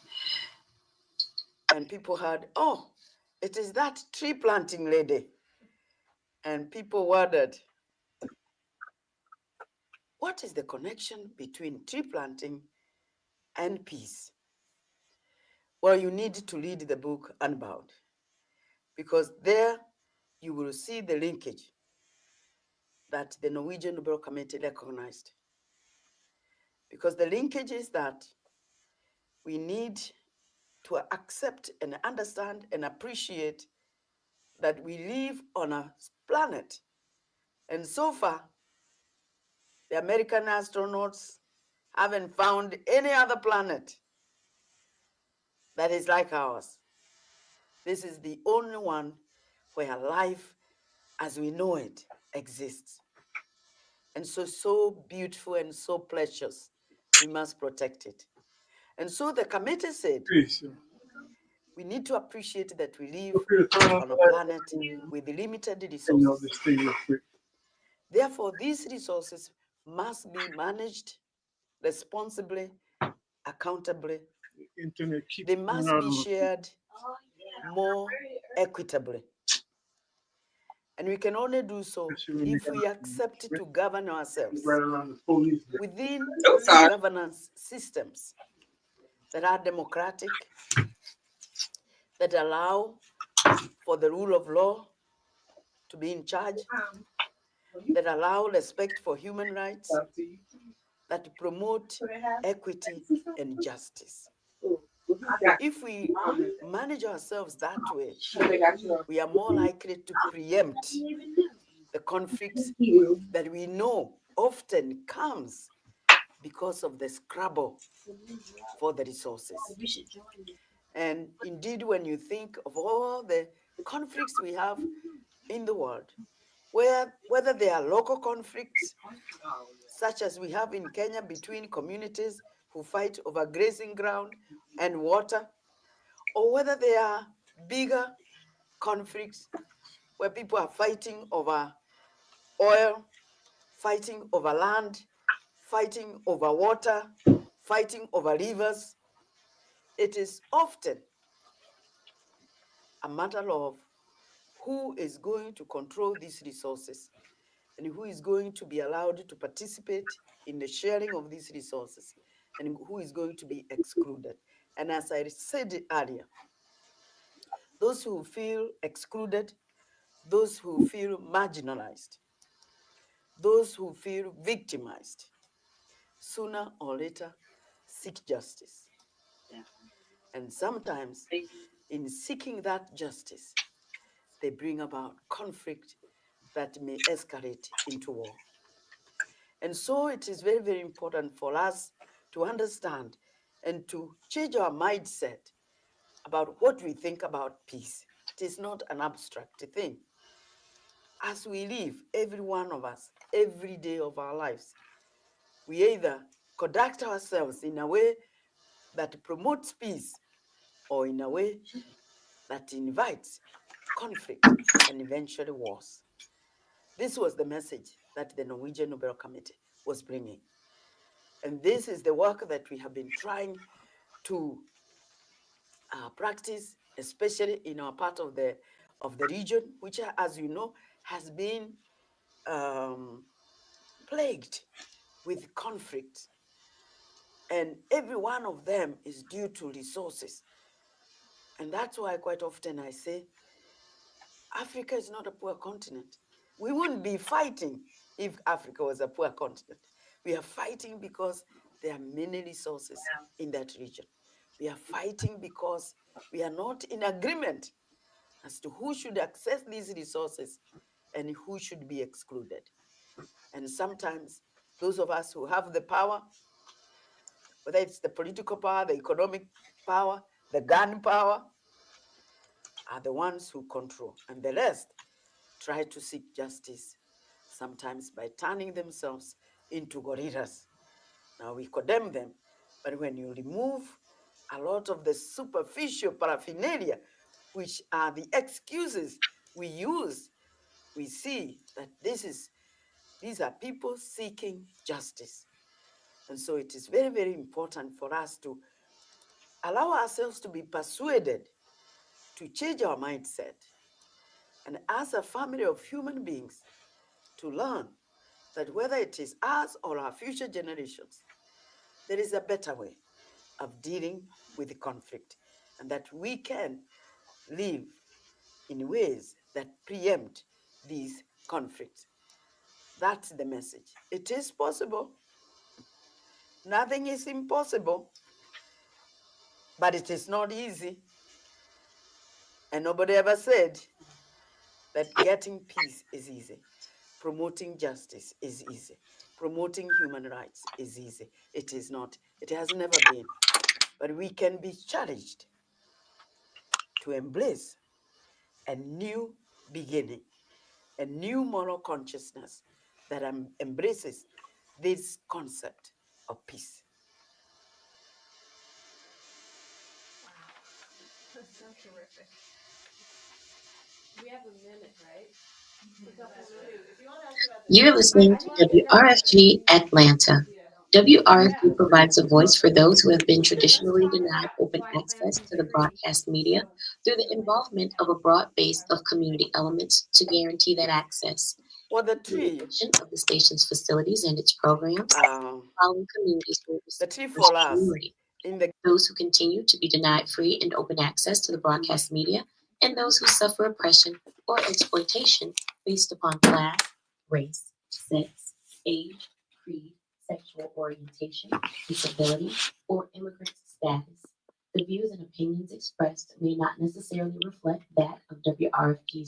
And people heard, oh, it is that tree planting lady. And people wondered, what is the connection between tree planting and peace? Well, you need to read the book Unbound, because there you will see the linkage that the Norwegian Nobel Committee recognized. Because the linkage is that we need to accept and understand and appreciate that we live on a planet. And so far, the American astronauts haven't found any other planet that is like ours. This is the only one where life as we know it exists. And so beautiful and so precious, we must protect it. And so the committee said, we need to appreciate that we live on a planet with limited resources. Therefore, these resources must be managed responsibly, accountably. They must be shared more equitably. And we can only do so if we accept to govern ourselves within governance systems that are democratic, that allow for the rule of law to be in charge, that allow respect for human rights, that promote equity and justice. If we manage ourselves that way, we are more likely to preempt the conflicts that we know often comes because of the scrabble for the resources. And indeed, when you think of all the conflicts we have in the world, whether they are local conflicts, such as we have in Kenya between communities who fight over grazing ground and water, or whether they are bigger conflicts where people are fighting over oil, fighting over land, fighting over water, fighting over rivers, it is often a matter of who is going to control these resources and who is going to be allowed to participate in the sharing of these resources and who is going to be excluded. And as I said earlier, those who feel excluded, those who feel marginalized, those who feel victimized, sooner or later seek justice. And sometimes in seeking that justice, they bring about conflict that may escalate into war. And so it is very, very important for us to understand and to change our mindset about what we think about peace. It is not an abstract thing. As we live, every one of us, every day of our lives, we either conduct ourselves in a way that promotes peace or in a way that invites conflict and eventually wars. This was the message that the Norwegian Nobel Committee was bringing. And this is the work that we have been trying to practice, especially in our part of the region, which, as you know, has been plagued with conflict. And every one of them is due to resources. And that's why quite often I say, Africa is not a poor continent. We wouldn't be fighting if Africa was a poor continent. We are fighting because there are many resources in that region. We are fighting because we are not in agreement as to who should access these resources and who should be excluded. And sometimes those of us who have the power, whether it's the political power, the economic power, the gun power, are the ones who control, and the rest try to seek justice, sometimes by turning themselves into gorillas. Now we condemn them, but when you remove a lot of the superficial paraphernalia, which are the excuses we use, we see that these are people seeking justice. And so it is very, very important for us to allow ourselves to be persuaded to change our mindset. And as a family of human beings, to learn that whether it is us or our future generations, there is a better way of dealing with the conflict, and that we can live in ways that preempt these conflicts. That's the message. It is possible. Nothing is impossible, but it is not easy. And nobody ever said that getting peace is easy. Promoting justice is easy. Promoting human rights is easy. It is not. It has never been. But we can be challenged to embrace a new beginning, a new moral consciousness that embraces this concept of peace. Wow. So terrific. We have a minute, right? You're listening to WRFG Atlanta. WRFG provides a voice for those who have been traditionally denied open access to the broadcast media through the involvement of a broad base of community elements to guarantee that access. Well, the The tree, addition of the station's facilities and its programs, following communities will the receive tree first for us priority. in the Those who continue to be denied free and open access to the broadcast media, and those who suffer oppression or exploitation based upon class, race, sex, age, creed, sexual orientation, disability, or immigrant status. The views and opinions expressed may not necessarily reflect that of WRFG's